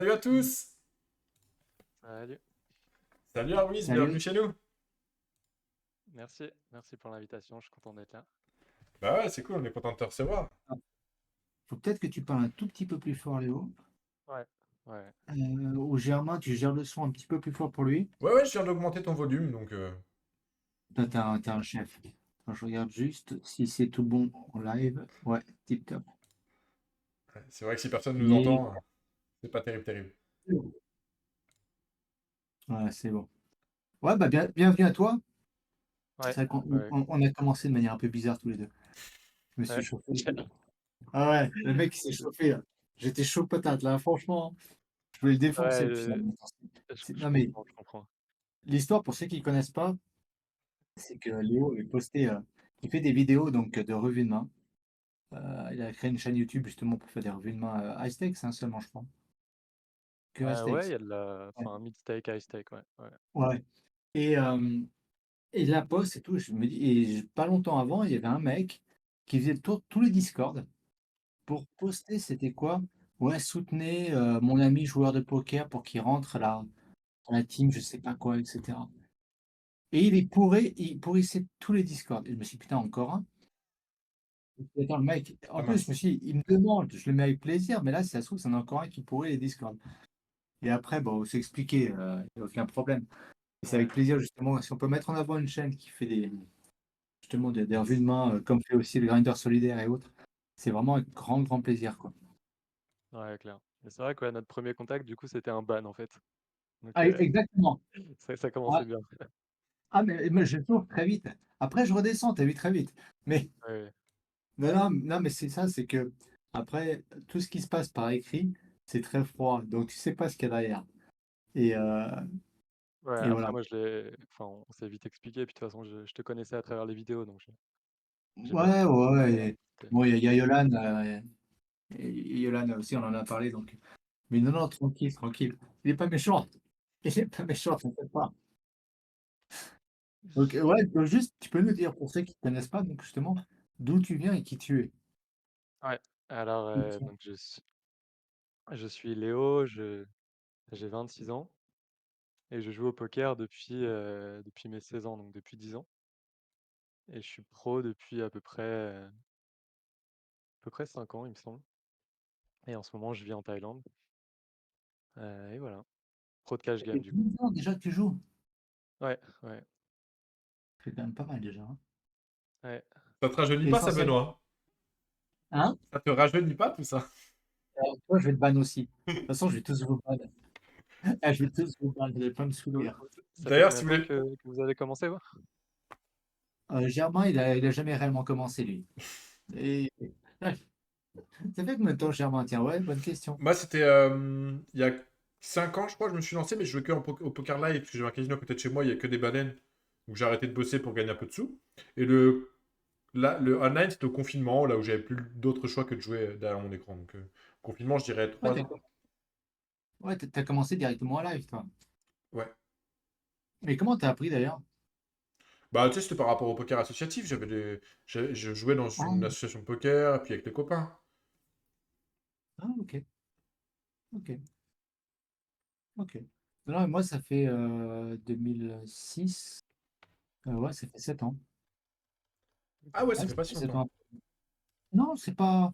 Salut à tous! Salut, Salut Arwiz, bienvenue Salut. chez nous! merci pour l'invitation, je suis content d'être là. Bah ouais, c'est cool, on est content de te recevoir. Ah, faut peut-être que tu parles un tout petit peu plus fort, Léo. Ouais, ouais, Ou Germain, tu gères le son un petit peu plus fort pour lui. Ouais, ouais, je viens d'augmenter ton volume, donc Toi, t'es un chef. Attends, je regarde juste si c'est tout bon en live. Ouais, tip top. ouais, c'est vrai que si personne nous Et... entend, c'est pas terrible, terrible. Ouais, c'est bon. Ouais, bah bienvenue à toi. ouais, C'est vrai qu'on ouais, on a commencé de manière un peu bizarre tous les deux. Je me suis ouais. chauffé. Ah ouais, le mec il s'est chauffé là. J'étais chaud patate là, franchement. Je voulais le défoncer. Ouais, Puis finalement, je non mais comprends, je comprends. l'histoire, pour ceux qui ne connaissent pas, c'est que Léo avait posté, il fait des vidéos donc de revues de main. Il a créé une chaîne YouTube justement pour faire des revues de main high stakes, hein, seulement, je crois. Que high Ouais, il stakes. y a de la... Ouais. Enfin, mid-stake, high-stake, ouais, ouais. Ouais. Et, euh, et la poste et tout, je me dis, pas longtemps avant, il y avait un mec qui faisait le tour de tous les Discord pour poster, c'était quoi? Ouais, soutenez mon ami joueur de poker pour qu'il rentre là, dans la team, je sais pas quoi, etc. Et il pourrissait tous les Discords. Et je me suis dit, putain, encore un? Attends, le mec, Ah en plus, je me mince. suis dit, il me demande, je le mets avec plaisir, mais là, si ça se trouve, c'en a encore un qui pourrait les Discord. Et après, bon, c'est expliqué, il n'y a aucun problème. Et c'est Ouais, avec plaisir, justement, si on peut mettre en avant une chaîne qui fait justement des revues de main, comme fait aussi le Grinder Solidaire et autres, c'est vraiment un grand, grand plaisir, quoi. ouais, clair. Et c'est vrai que ouais, notre premier contact, du coup, c'était un ban, en fait. Donc, Ah, exactement. ça Ouais. commençait bien. Ah, mais je tourne très vite. Après, je redescends, t'as vu, très vite. Mais Ouais, non, non, non, mais c'est ça, c'est que après, tout ce qui se passe par écrit, c'est très froid. Donc, tu sais pas ce qu'il y a derrière. Et, euh, ouais, et après, voilà. moi, je l'ai... Enfin, on s'est vite expliqué, puis de toute façon, je te connaissais à travers les vidéos, donc j'ai bien Ouais, compris. ouais, ouais. Ouais, Bon, il y a Yolan, et Yolan aussi, on en a parlé. Donc. Mais non, non, tranquille, tranquille. Il est pas méchant. Il est pas méchant, t'inquiète pas. Donc, ouais, donc juste, tu peux nous dire, pour ceux qui ne connaissent pas, donc justement, d'où tu viens et qui tu es. ouais. Alors, donc, je suis Léo, j'ai 26 ans. Et je joue au poker depuis mes 16 ans, donc depuis 10 ans. Et je suis pro depuis à peu près 5 ans, il me semble. Et en ce moment, je vis en Thaïlande. Et voilà. Pro de cash Ça fait game, du coup. 10 ans déjà que tu joues. Ouais, ouais, C'est quand même pas mal déjà, hein. Ça te rajeunit T'es pas ça, essentiel. Benoît? Hein? Ça te rajeunit pas tout ça? Alors, toi, je vais te ban aussi. De toute façon, je vais tous vous ban. Ah, je vais tous vous ban, vous allez pas me Vous- saouler. vous- Ça fait D'ailleurs, combien si de vous temps voulez... que vous avez commencé, vous? Germain, il a jamais réellement commencé, lui. Et ça fait combien de temps, Germain? Tiens, ouais, bonne question. Moi, c'était il y a 5 ans, je crois, je me suis lancé, mais je jouais que au poker live, parce que j'avais un casino à côté de chez moi, il y a que des baleines. Donc j'ai arrêté de bosser pour gagner un peu de sous. Et le online, c'était au confinement, là où j'avais plus d'autre choix que de jouer derrière mon écran. Donc, confinement, je dirais Ouais, 3 ans. t'as commencé directement en live, toi. Ouais. Mais comment t'as appris d'ailleurs? Bah, tu sais, c'était par rapport au poker associatif. Je jouais dans une Ah, association de poker, et puis avec des copains. ah, ok, ok, ok. Non, moi, ça fait 2006. Ouais, ça fait 7 ans. Ah ouais, ça Ouais, fait ça pas fait si 7 longtemps. ans. Non, c'est pas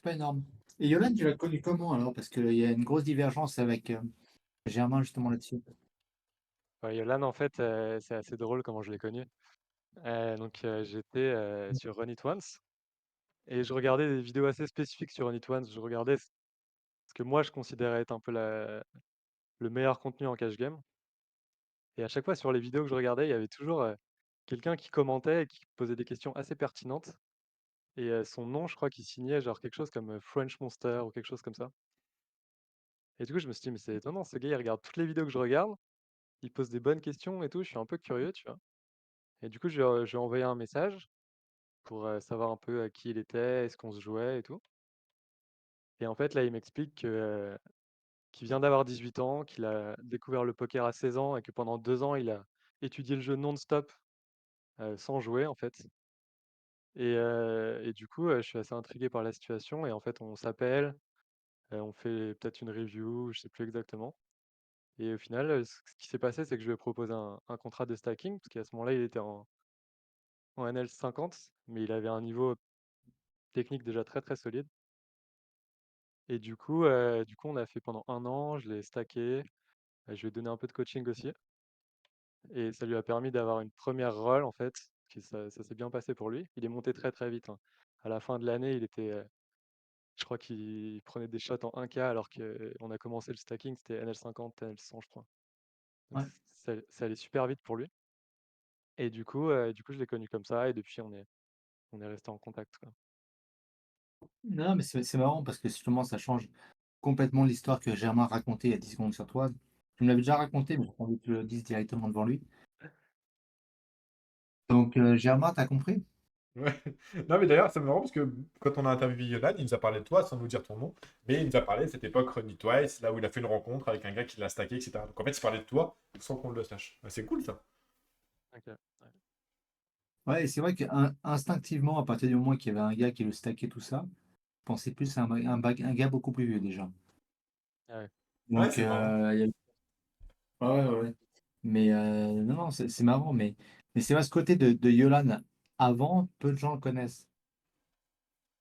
énorme. Et Yolande, tu l'as connue comment alors? Parce qu'il y a une grosse divergence avec Germain justement là-dessus. Ouais, Yolan, en fait, c'est assez drôle comment je l'ai connu. Donc, j'étais sur Run It Once. Et je regardais des vidéos assez spécifiques sur Run It Once. Je regardais ce que moi, je considérais être un peu le meilleur contenu en cash game. Et à chaque fois, sur les vidéos que je regardais, il y avait toujours quelqu'un qui commentait et qui posait des questions assez pertinentes. Et son nom, je crois qu'il signait genre quelque chose comme French Monster ou quelque chose comme ça. Et du coup, je me suis dit, mais c'est étonnant, ce gars, il regarde toutes les vidéos que je regarde, il pose des bonnes questions et tout, je suis un peu curieux, tu vois. Et du coup, je lui ai envoyé un message pour savoir un peu à qui il était, est-ce qu'on se jouait et tout. Et en fait, là, il m'explique qu'il vient d'avoir 18 ans, qu'il a découvert le poker à 16 ans et que pendant 2 ans, il a étudié le jeu non-stop sans jouer, en fait. Et du coup, je suis assez intrigué par la situation et en fait, on s'appelle, On fait peut-être une review, je sais plus exactement. Et au final, ce qui s'est passé, c'est que je lui ai proposé un contrat de stacking, parce qu'à ce moment-là, il était en NL50, mais il avait un niveau technique déjà très très solide. Et du coup, on a fait pendant 1 an, je l'ai stacké, je lui ai donné un peu de coaching aussi. Et ça lui a permis d'avoir une première role, en fait, ça s'est bien passé pour lui. Il est monté très très vite, hein. À la fin de l'année, je crois qu'il prenait des shots en 1K alors qu'on a commencé le stacking, c'était NL50, NL100, je crois. Donc Ouais. ça allait super vite pour lui. Et du coup, je l'ai connu comme ça, et depuis, on est resté en contact, quoi. Non, mais c'est marrant parce que justement, ça change complètement l'histoire que Germain racontait il y a 10 secondes sur toi. Tu me l'avais déjà raconté, mais j'ai pas envie que tu le dises directement devant lui. Donc, Germain, t'as compris? Ouais. Non, mais d'ailleurs, c'est marrant parce que quand on a interviewé Yolan, il nous a parlé de toi sans nous dire ton nom, mais il nous a parlé de cette époque Ronnie Twice, là où il a fait une rencontre avec un gars qui l'a stacké, etc. Donc en fait, il parlait de toi sans qu'on le sache. Ouais, c'est cool ça. Ok, ouais. Ouais, et c'est vrai qu'instinctivement, à partir du moment qu'il y avait un gars qui le stackait tout ça, je pensais plus à un gars beaucoup plus vieux déjà. Ah ouais. Ouais, Donc, c'est marrant. ouais, ouais, ouais. Mais non, non, c'est marrant. Mais c'est vrai, ce côté de Yolan, avant, peu de gens le connaissent.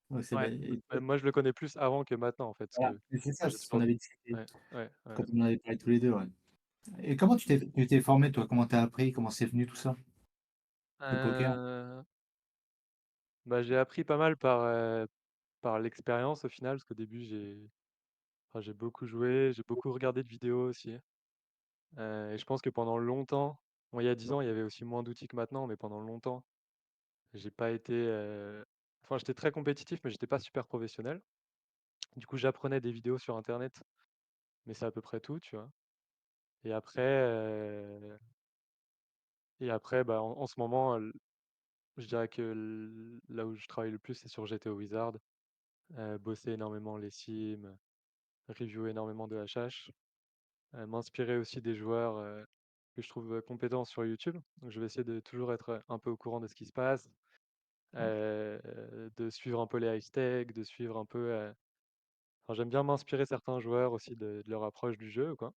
Ouais, Ouais. Moi, je le connais plus avant que maintenant, en fait, parce voilà. que Et c'est ça, moi, j'ai c'est ce qu'on toujours. avait discuté Ouais, ouais, ouais. quand on en avait parlé tous les deux. Ouais. Et comment tu t'es formé, toi? Comment t'as appris? Comment c'est venu tout ça? Le poker? Euh, Bah, j'ai appris pas mal par l'expérience au final, parce qu'au début, j'ai beaucoup joué, j'ai beaucoup regardé de vidéos aussi. Et je pense que pendant longtemps, bon, il y a 10 ans, il y avait aussi moins d'outils que maintenant, mais pendant longtemps, j'ai pas été. Enfin, j'étais très compétitif, mais j'étais pas super professionnel. Du coup, j'apprenais des vidéos sur Internet, mais c'est à peu près tout, tu vois. Et après, bah, en ce moment, je dirais que là où je travaille le plus, c'est sur GTO Wizard. Bosser énormément les sims, reviewer énormément de HH, m'inspirer aussi des joueurs que je trouve compétents sur YouTube. Donc, je vais essayer de toujours être un peu au courant de ce qui se passe, de suivre un peu les high stakes, de suivre un peu. Enfin, j'aime bien m'inspirer certains joueurs aussi de leur approche du jeu, quoi.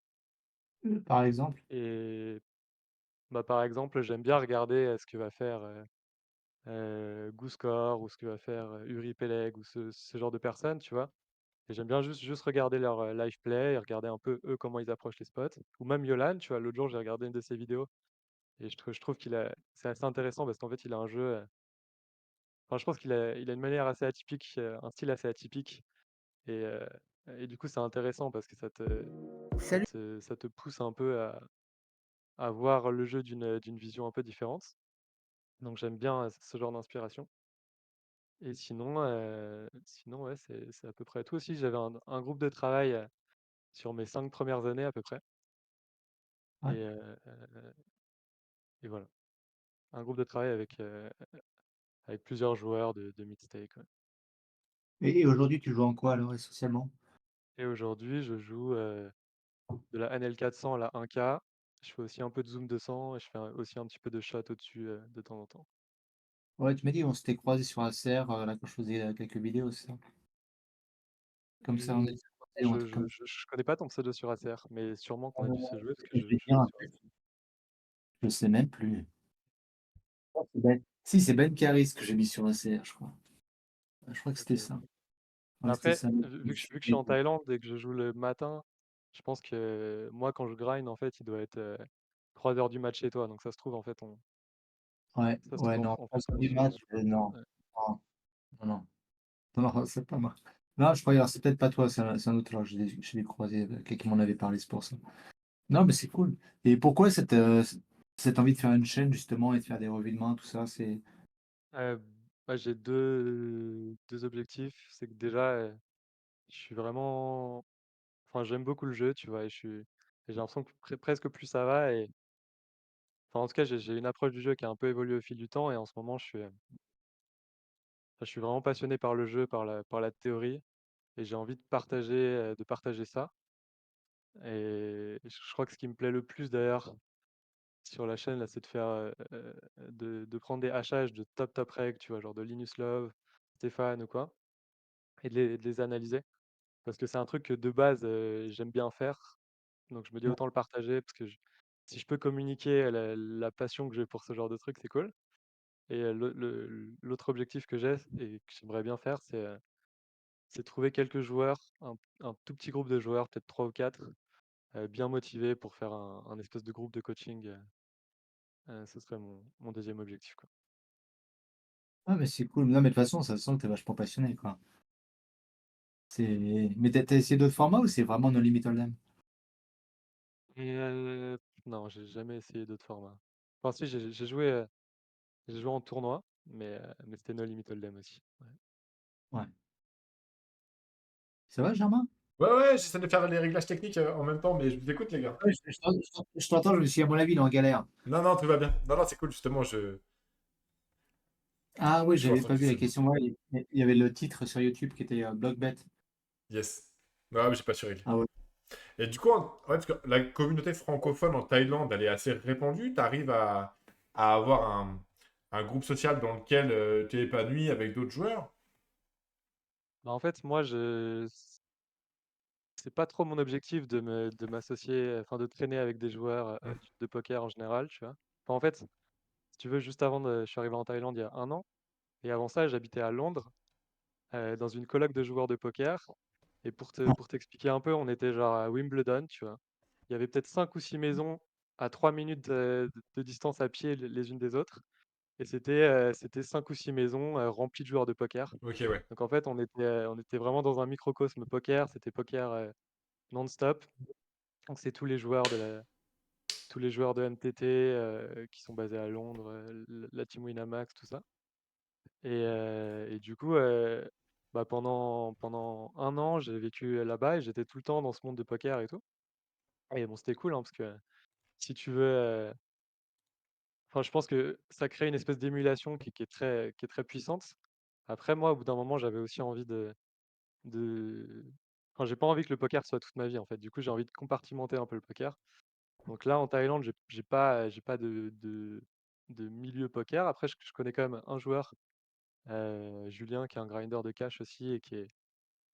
Par exemple? Et bah, par exemple, j'aime bien regarder ce que va faire Gooscore, ou ce que va faire Uri Peleg, ou ce genre de personnes, tu vois. Et j'aime bien juste regarder leur live play et regarder un peu eux comment ils approchent les spots. Ou même Yolan, tu vois, l'autre jour j'ai regardé une de ses vidéos et je trouve c'est assez intéressant parce qu'en fait il a un jeu. Enfin, je pense qu'il a une manière assez atypique, un style assez atypique. Et, euh, et du coup c'est intéressant parce que Salut. ça te pousse un peu à voir le jeu d'une vision un peu différente. Donc j'aime bien ce genre d'inspiration. Et sinon ouais, c'est à peu près tout aussi. J'avais un groupe de travail sur mes 5 premières années à peu près. Ouais. Et, et voilà, un groupe de travail avec plusieurs joueurs de mid-stake, ouais. Et aujourd'hui, tu joues en quoi alors, essentiellement? Et aujourd'hui, je joue de la NL 400 à la 1K. Je fais aussi un peu de Zoom 200 et je fais aussi un petit peu de shot au-dessus de temps en temps. Ouais, tu m'as dit, on s'était croisés sur ACR, là, quand je faisais quelques vidéos, c'est ça? Comme ça, on Hmm, est croisés ou un truc comme ça. je connais pas ton pseudo sur ACR, mais sûrement qu'on a dû se jouer parce que Je vais je dire joue un sur truc, ACR. je sais même plus. C'est Ben. Si, c'est Ben Caris que j'ai mis sur ACR, je crois. Je crois que Ok. c'était ça. Ouais, c'était Après, ça. vu que je suis en Thaïlande et que je joue le matin, je pense que moi, quand je grind, en fait, il doit être 3 heures du match chez toi. Donc ça se trouve, en fait, Ouais, ça se ouais, trouve, non, en pas fait, sur on du se. match, non. Ouais. Non, non, non. Non, non, c'est pas moi. Non, je crois, alors, c'est peut-être pas toi, c'est un autre, alors je l'ai croisé, quelqu'un qui m'en avait parlé, c'est pour ça. Non, mais c'est cool. Et pourquoi cette envie de faire une chaîne, justement, et de faire des revues de main, tout ça, c'est... Euh, Bah, j'ai deux objectifs. C'est que déjà, je suis vraiment. Enfin, j'aime beaucoup le jeu, tu vois, et j'ai l'impression que presque plus ça va. Enfin, en tout cas, j'ai une approche du jeu qui a un peu évolué au fil du temps. Et en ce moment, je suis vraiment passionné par le jeu, par la théorie. Et j'ai envie de partager ça. Et je crois que ce qui me plaît le plus d'ailleurs sur la chaîne, là, c'est de faire, de prendre des hachages de top top reg, tu vois, genre de Linus Love, Stéphane ou quoi, et de les analyser. parce que c'est un truc que de base, j'aime bien faire. Donc je me dis Ouais. autant le partager parce que si je peux communiquer la passion que j'ai pour ce genre de truc, c'est cool. Et l'autre objectif que j'ai et que j'aimerais bien faire, c'est trouver quelques joueurs, un tout petit groupe de joueurs, peut-être 3 ou 4, bien motivés pour faire un espèce de groupe de coaching. Ce serait mon deuxième objectif, quoi. Ah, mais c'est cool. Non, mais de toute façon, ça se sent que tu es vachement passionné, quoi. Mais tu as essayé d'autres formats ou c'est vraiment No Limit Hold'em? Et non, j'ai jamais essayé d'autres formats. Enfin si, j'ai joué en tournoi, mais c'était No Limit Hold'em aussi. Ouais. Ouais. Ça va, Germain? Ouais, ouais, j'essaie de faire les réglages techniques en même temps, mais je vous écoute, les gars. Ouais, je t'entends, je me suis dit, à mon avis, il est en galère. Non, non, tout va bien. Non, non, c'est cool, justement, Ah oui, je suis en j'avais train pas de vu la faire. question. Ouais, il y avait le titre sur YouTube qui était Blockbet. Yes. Ouais, mais j'ai pas su régler. Ah ouais. Et du coup, ouais, parce que la communauté francophone en Thaïlande, elle est assez répandue. Tu arrives à avoir un groupe social dans lequel tu es épanoui avec d'autres joueurs. Bah, en fait, moi, c'est pas trop mon objectif de m'associer, enfin de traîner avec des joueurs Hmm. de poker en général, tu vois. Enfin, en fait, si tu veux, je suis arrivé en Thaïlande il y a 1 an, et avant ça, j'habitais à Londres, dans une coloc de joueurs de poker. Et pour t'expliquer un peu, on était genre à Wimbledon, tu vois. Il y avait peut-être 5 ou 6 maisons à 3 minutes de distance à pied les unes des autres. Et c'était 5 ou 6 maisons remplies de joueurs de poker. Ok, ouais. Donc en fait, on était vraiment dans un microcosme poker. C'était poker non-stop. Donc c'est tous les joueurs de MTT qui sont basés à Londres, la team Winamax, tout ça. Et du coup, bah, pendant 1 an, j'ai vécu là-bas et j'étais tout le temps dans ce monde de poker et tout. Et bon, c'était cool, hein, parce que si tu veux, enfin, je pense que ça crée une espèce d'émulation qui est très puissante. Après, moi, au bout d'un moment, j'avais aussi envie de... Enfin, j'ai pas envie que le poker soit toute ma vie, en fait. Du coup, j'ai envie de compartimenter un peu le poker. Donc là, en Thaïlande, j'ai pas de milieu poker. Après, je connais quand même un joueur, Julien, qui est un grinder de cash aussi et qui est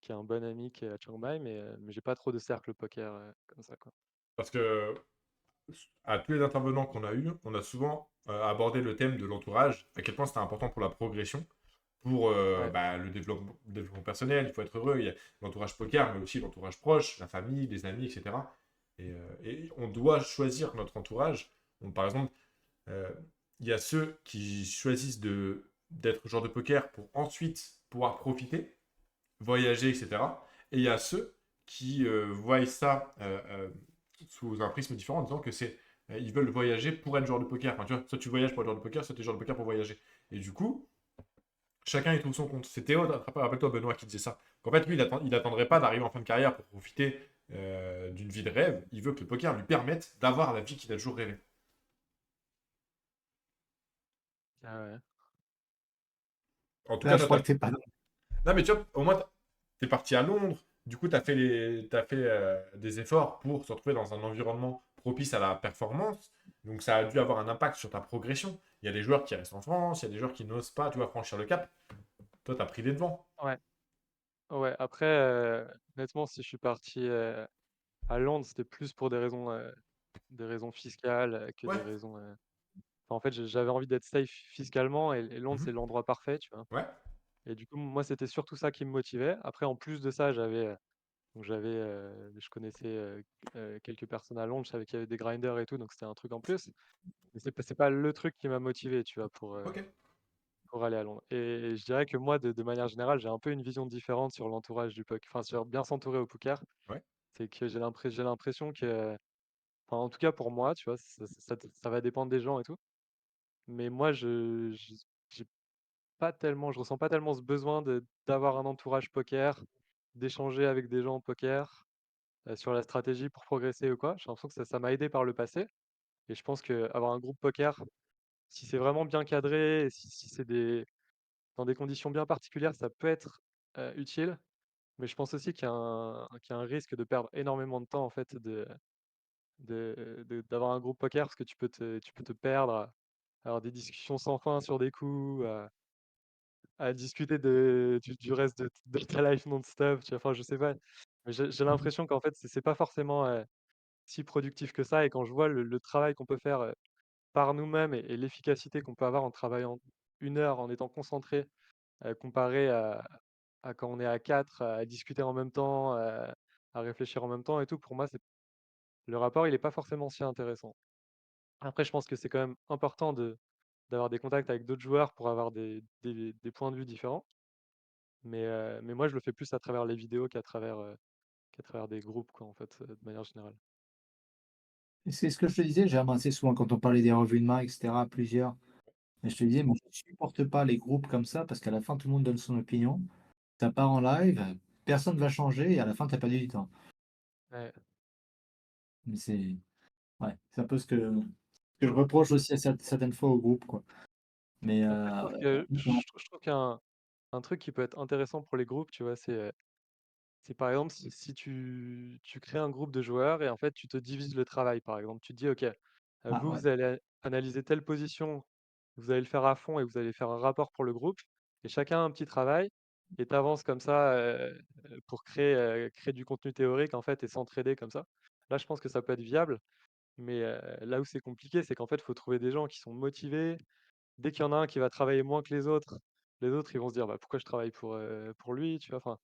un bon ami qui est à Chiang Mai, mais j'ai pas trop de cercle poker comme ça, quoi. Parce que à tous les intervenants qu'on a eus, on a souvent abordé le thème de l'entourage, à quel point c'était important pour la progression, pour Ouais, bah, le développement personnel, il faut être heureux, il y a l'entourage poker, mais aussi l'entourage proche, la famille, les amis, etc. Et on doit choisir notre entourage. Donc, par exemple, euh, il y a ceux qui choisissent d'être joueur de poker pour ensuite pouvoir profiter, voyager, etc. Et il y a ceux qui voient ça sous un prisme différent en disant que ils veulent voyager pour être joueur de poker. Enfin, tu vois, soit tu voyages pour être joueur de poker, soit tu es joueur de poker pour voyager. Et du coup, chacun y trouve son compte. C'est Théo, rappelle-toi Benoît qui disait ça. Qu'en fait, lui, il attendrait pas d'arriver en fin de carrière pour profiter d'une vie de rêve. Il veut que le poker lui permette d'avoir la vie qu'il a toujours rêvé. ah ouais. En tout Là, cas, je toi, crois que t'es pas. non, mais tu vois, au moins, t'es parti à Londres. Du coup, t'as fait des efforts pour se retrouver dans un environnement propice à la performance. Donc, ça a dû avoir un impact sur ta progression. Il y a des joueurs qui restent en France, il y a des joueurs qui n'osent pas, tu vois, franchir le cap. Toi, t'as pris les devants. Ouais, ouais. Après, honnêtement, si je suis parti à Londres, c'était plus pour des raisons fiscales que Ouais. des raisons. Enfin, en fait, j'avais envie d'être safe fiscalement et Londres, Mhm. c'est l'endroit parfait, tu vois. Ouais. Et du coup, moi, c'était surtout ça qui me motivait. Après, en plus de ça, je connaissais quelques personnes à Londres, je savais qu'il y avait des grinders et tout, donc c'était un truc en plus. Mais c'est pas le truc qui m'a motivé, tu vois, Ok. pour aller à Londres. Et je dirais que moi, de manière générale, j'ai un peu une vision différente sur l'entourage du poker, enfin, sur bien s'entourer au poker. Ouais. C'est que j'ai l'impression que, enfin, en tout cas pour moi, tu vois, ça va dépendre des gens et tout. Mais moi, j'ai je ressens pas tellement ce besoin d'avoir un entourage poker, d'échanger avec des gens au poker, sur la stratégie pour progresser ou quoi. J'ai l'impression que ça m'a aidé par le passé. Et je pense qu'avoir un groupe poker, si c'est vraiment bien cadré, et si c'est dans des conditions bien particulières, ça peut être utile. Mais je pense aussi qu'il y a un risque de perdre énormément de temps en fait d'avoir un groupe poker parce que tu peux te perdre, à avoir des discussions sans fin sur des coups. à discuter du reste de ta life non-stop, tu vois? Enfin, je sais pas, mais j'ai l'impression qu'en fait, c'est pas forcément, si productif que ça et quand je vois le travail qu'on peut faire, par nous-mêmes et l'efficacité qu'on peut avoir en travaillant 1 heure, en étant concentré, comparé à quand on est à 4 à discuter en même temps, à réfléchir en même temps et tout, pour moi, c'est le rapport, il est pas forcément si intéressant. Après, je pense que c'est quand même important d'avoir des contacts avec d'autres joueurs pour avoir des points de vue différents. Mais moi, je le fais plus à travers les vidéos qu'à travers des groupes, quoi, en fait, de manière générale. C'est ce que je te disais, j'ai remarqué souvent quand on parlait des revues de main, et cetera, à plusieurs. Et je te disais, moi, je ne supporte pas les groupes comme ça parce qu'à la fin, tout le monde donne son opinion. Ça part en live, personne ne va changer et à la fin, tu as perdu du temps. Ouais. Mais c'est un peu ce que je reproche aussi à certaines fois au groupe, quoi. Mais Après, je trouve que je trouve qu'un truc qui peut être intéressant pour les groupes, tu vois, c'est par exemple si tu crées un groupe de joueurs et en fait tu te divises le travail par exemple. Tu te dis: «OK, ah ouais. vous allez analyser telle position, vous allez le faire à fond et vous allez faire un rapport pour le groupe et chacun a un petit travail» et tu avances comme ça, pour créer du contenu théorique en fait et s'entraider comme ça. Là, je pense que ça peut être viable, mais là où c'est compliqué, c'est qu'en fait, il faut trouver des gens qui sont motivés. Dès qu'il y en a un qui va travailler moins que les autres ils vont se dire: «Bah, pourquoi je travaille pour lui?» tu vois? Enfin,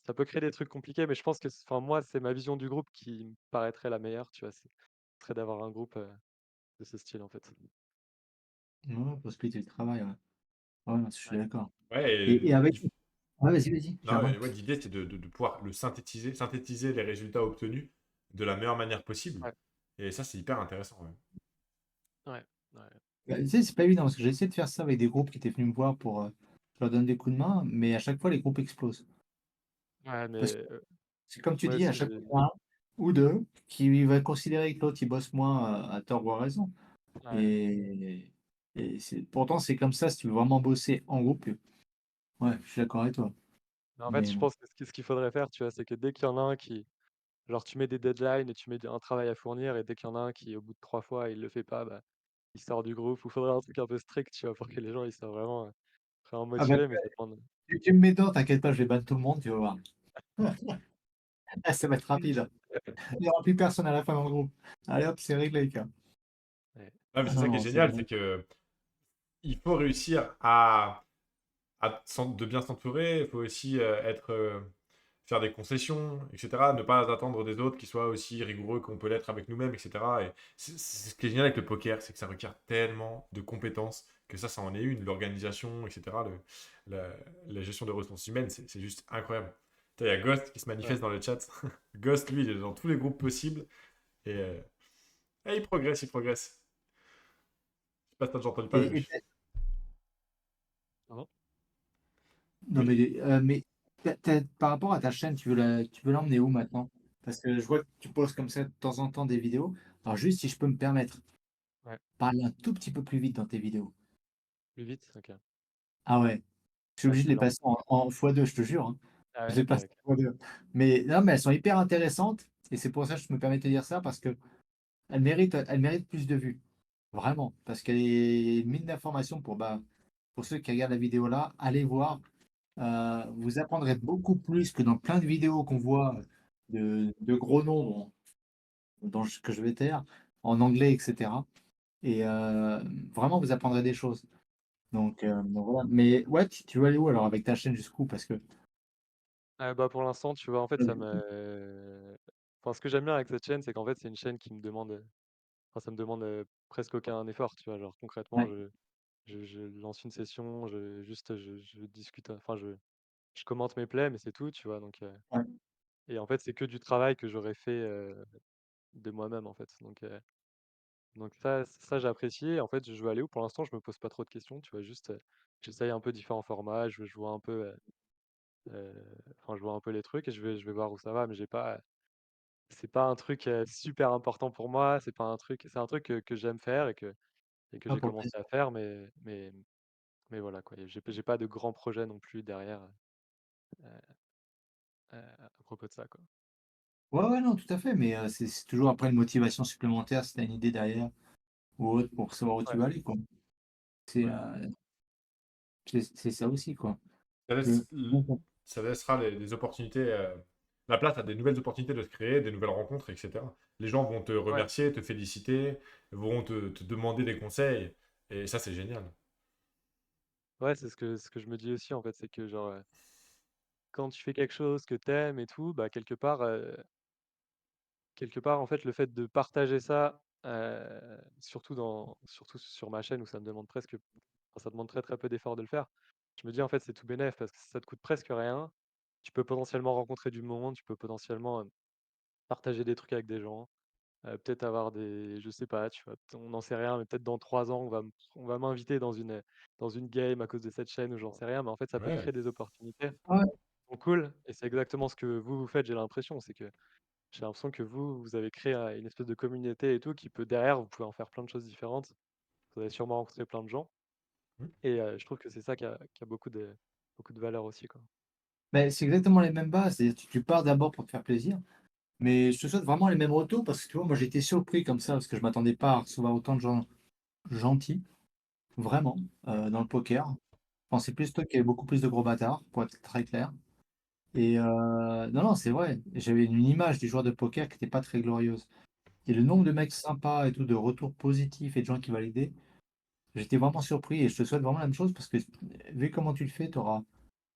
ça peut créer des trucs compliqués, mais je pense que enfin moi, c'est ma vision du groupe qui me paraîtrait la meilleure, tu vois? C'est serait d'avoir un groupe, de ce style, en fait. Ouais, faut splitter le travail, ouais. Ouais, non, je suis Ouais. d'accord. Ouais, Et avec ouais, vas-y, non, Germain. ouais, l'idée, c'est de pouvoir le synthétiser les résultats obtenus de la meilleure manière possible. Ouais, Et ça, c'est hyper intéressant. Ouais. ouais, ouais. Bah, tu sais, c'est pas évident parce que j'ai essayé de faire ça avec des groupes qui étaient venus me voir pour, je leur donne des coups de main, mais à chaque fois, les groupes explosent. Ouais, Parce que mais c'est comme tu moi dis, à aussi, chaque fois, j'ai il y en a un ou 2 qui va considérer que l'autre, il bosse moins, à tort ou à raison. ouais. Et pourtant, c'est comme ça si tu veux vraiment bosser en groupe. Ouais, je suis d'accord avec toi. Mais en fait, Mais je bon. pense que ce qu'il faudrait faire, tu vois, c'est que dès qu'il y en a un qui genre, tu mets des deadlines et tu mets un travail à fournir et dès qu'il y en a un qui, au bout de 3 fois, il le fait pas, bah, il sort du groupe. Ou faudrait un truc un peu strict, tu vois, pour que les gens, ils soient vraiment Ah bah, motivés, mais ça demande tu me mets dedans, t'inquiète pas, je vais ban tout le monde, tu vas voir. Ah, ça va être rapide. Il n'y aura plus personne à la fin dans le groupe. Allez hop, c'est réglé, quoi. ouais, Ah, mais Ah c'est non, ça qui est non, c'est génial, bon. c'est que il faut réussir de bien s'entourer. Il faut aussi faire des concessions, etc. Ne pas attendre des autres qui soient aussi rigoureux qu'on peut l'être avec nous-mêmes, etc. Et c'est ce qui est génial avec le poker, c'est que ça requiert tellement de compétences que ça en est une. L'organisation, etc. La, la gestion des ressources humaines, c'est juste incroyable. Il y a Ghost qui se ouais. manifeste dans le chat. Ghost, lui, il est dans tous les groupes possibles. Et, il progresse, il progresse. Je sais pas si t'as déjà entendu parler de Et lui. Ah bon? non, Oui. mais par rapport à ta chaîne, tu veux l'emmener où maintenant? Parce que je vois que tu postes comme ça de temps en temps des vidéos. Alors juste, si je peux me permettre, Ouais, parle un tout petit peu plus vite dans tes vidéos. plus vite? OK. Ah ouais, je suis Bah, obligé je de vais les l'en passer en x2, je te jure, hein. ah Je ouais? les OK, passe OK. en x2. Mais non, mais elles sont hyper intéressantes et c'est pour ça que je me permets de te dire ça parce que elles méritent plus de vues. Vraiment. Parce qu'elle est une mine d'informations pour ceux qui regardent la vidéo là. Allez voir. Vous apprendrez beaucoup plus que dans plein de vidéos qu'on voit de gros noms que je vais taire, en anglais, etc. Et vraiment, vous apprendrez des choses. Donc voilà. Mais ouais, tu veux aller où alors avec ta chaîne jusqu'où? Parce que Bah, pour l'instant, tu vois, en fait, enfin, ce que j'aime bien avec cette chaîne, c'est qu'en fait, c'est une chaîne qui me demande, enfin, ça me demande, presque aucun effort, tu vois? Genre, concrètement, ouais, je lance une session, je discute, enfin, je commente mes plays, mais c'est tout, tu vois? ouais. Et en fait, c'est que du travail que j'aurais fait, de moi-même, en fait. Donc ça j'ai apprécié. En fait, je veux aller où? Pour l'instant, je me pose pas trop de questions, tu vois? Juste, j'essaye un peu différents formats, je vois un peu, enfin, je vois un peu les trucs et je vais voir où ça va, mais j'ai pas c'est pas un truc, super important pour moi, c'est un truc que j'aime faire et que Ah, j'ai pour le commencé plaisir. à faire, mais voilà, quoi. Et j'ai pas de grands projets non plus derrière, à propos de ça, quoi. Ouais, ouais, non, tout à fait. Mais c'est toujours après une motivation supplémentaire si tu as une idée derrière ou autre pour savoir où tu Ouais, vas aller, quoi. C'est, ouais. C'est ça aussi, quoi. Ça Le laisse- ça laissera des opportunités, la place à des nouvelles opportunités de se créer, des nouvelles rencontres, etc. Les gens vont te Ouais, remercier, te féliciter, vont te demander des conseils, et ça, c'est génial. ouais, c'est ce que je me dis aussi en fait, c'est que genre quand tu fais quelque chose que t'aimes et tout, bah quelque part en fait le fait de partager ça, surtout sur ma chaîne où ça me demande presque, enfin, ça demande très très peu d'efforts de le faire. Je me dis en fait c'est tout bénef parce que ça te coûte presque rien. Tu peux potentiellement rencontrer du monde, tu peux potentiellement partager des trucs avec des gens. Peut-être avoir des, je sais pas, tu vois, on n'en sait rien, mais peut-être dans 3 ans, on va m'inviter dans une game à cause de cette chaîne ou j'en sais rien, mais en fait, ça peut te Ouais. créer des opportunités Ouais. qui sont cool. Et c'est exactement ce que vous faites, j'ai l'impression. C'est que j'ai l'impression que vous avez créé une espèce de communauté et tout qui peut, derrière, vous pouvez en faire plein de choses différentes. Vous avez sûrement rencontré plein de gens. Hmm. Et je trouve que c'est ça qui a beaucoup de valeur aussi, quoi. Mais c'est exactement les mêmes bases. C'est-à-dire, tu pars d'abord pour te faire plaisir, mais je te souhaite vraiment les mêmes retours parce que tu vois, moi j'ai été surpris comme ça parce que je m'attendais pas à recevoir autant de gens gentils, vraiment, dans le poker. Je pensais plus toi qu'il y avait beaucoup plus de gros bâtards, pour être très clair. Et non, non, c'est vrai. J'avais une image du joueur de poker qui était pas très glorieuse. Et le nombre de mecs sympas et tout, de retours positifs et de gens qui validaient, j'étais vraiment surpris et je te souhaite vraiment la même chose parce que vu comment tu le fais, tu auras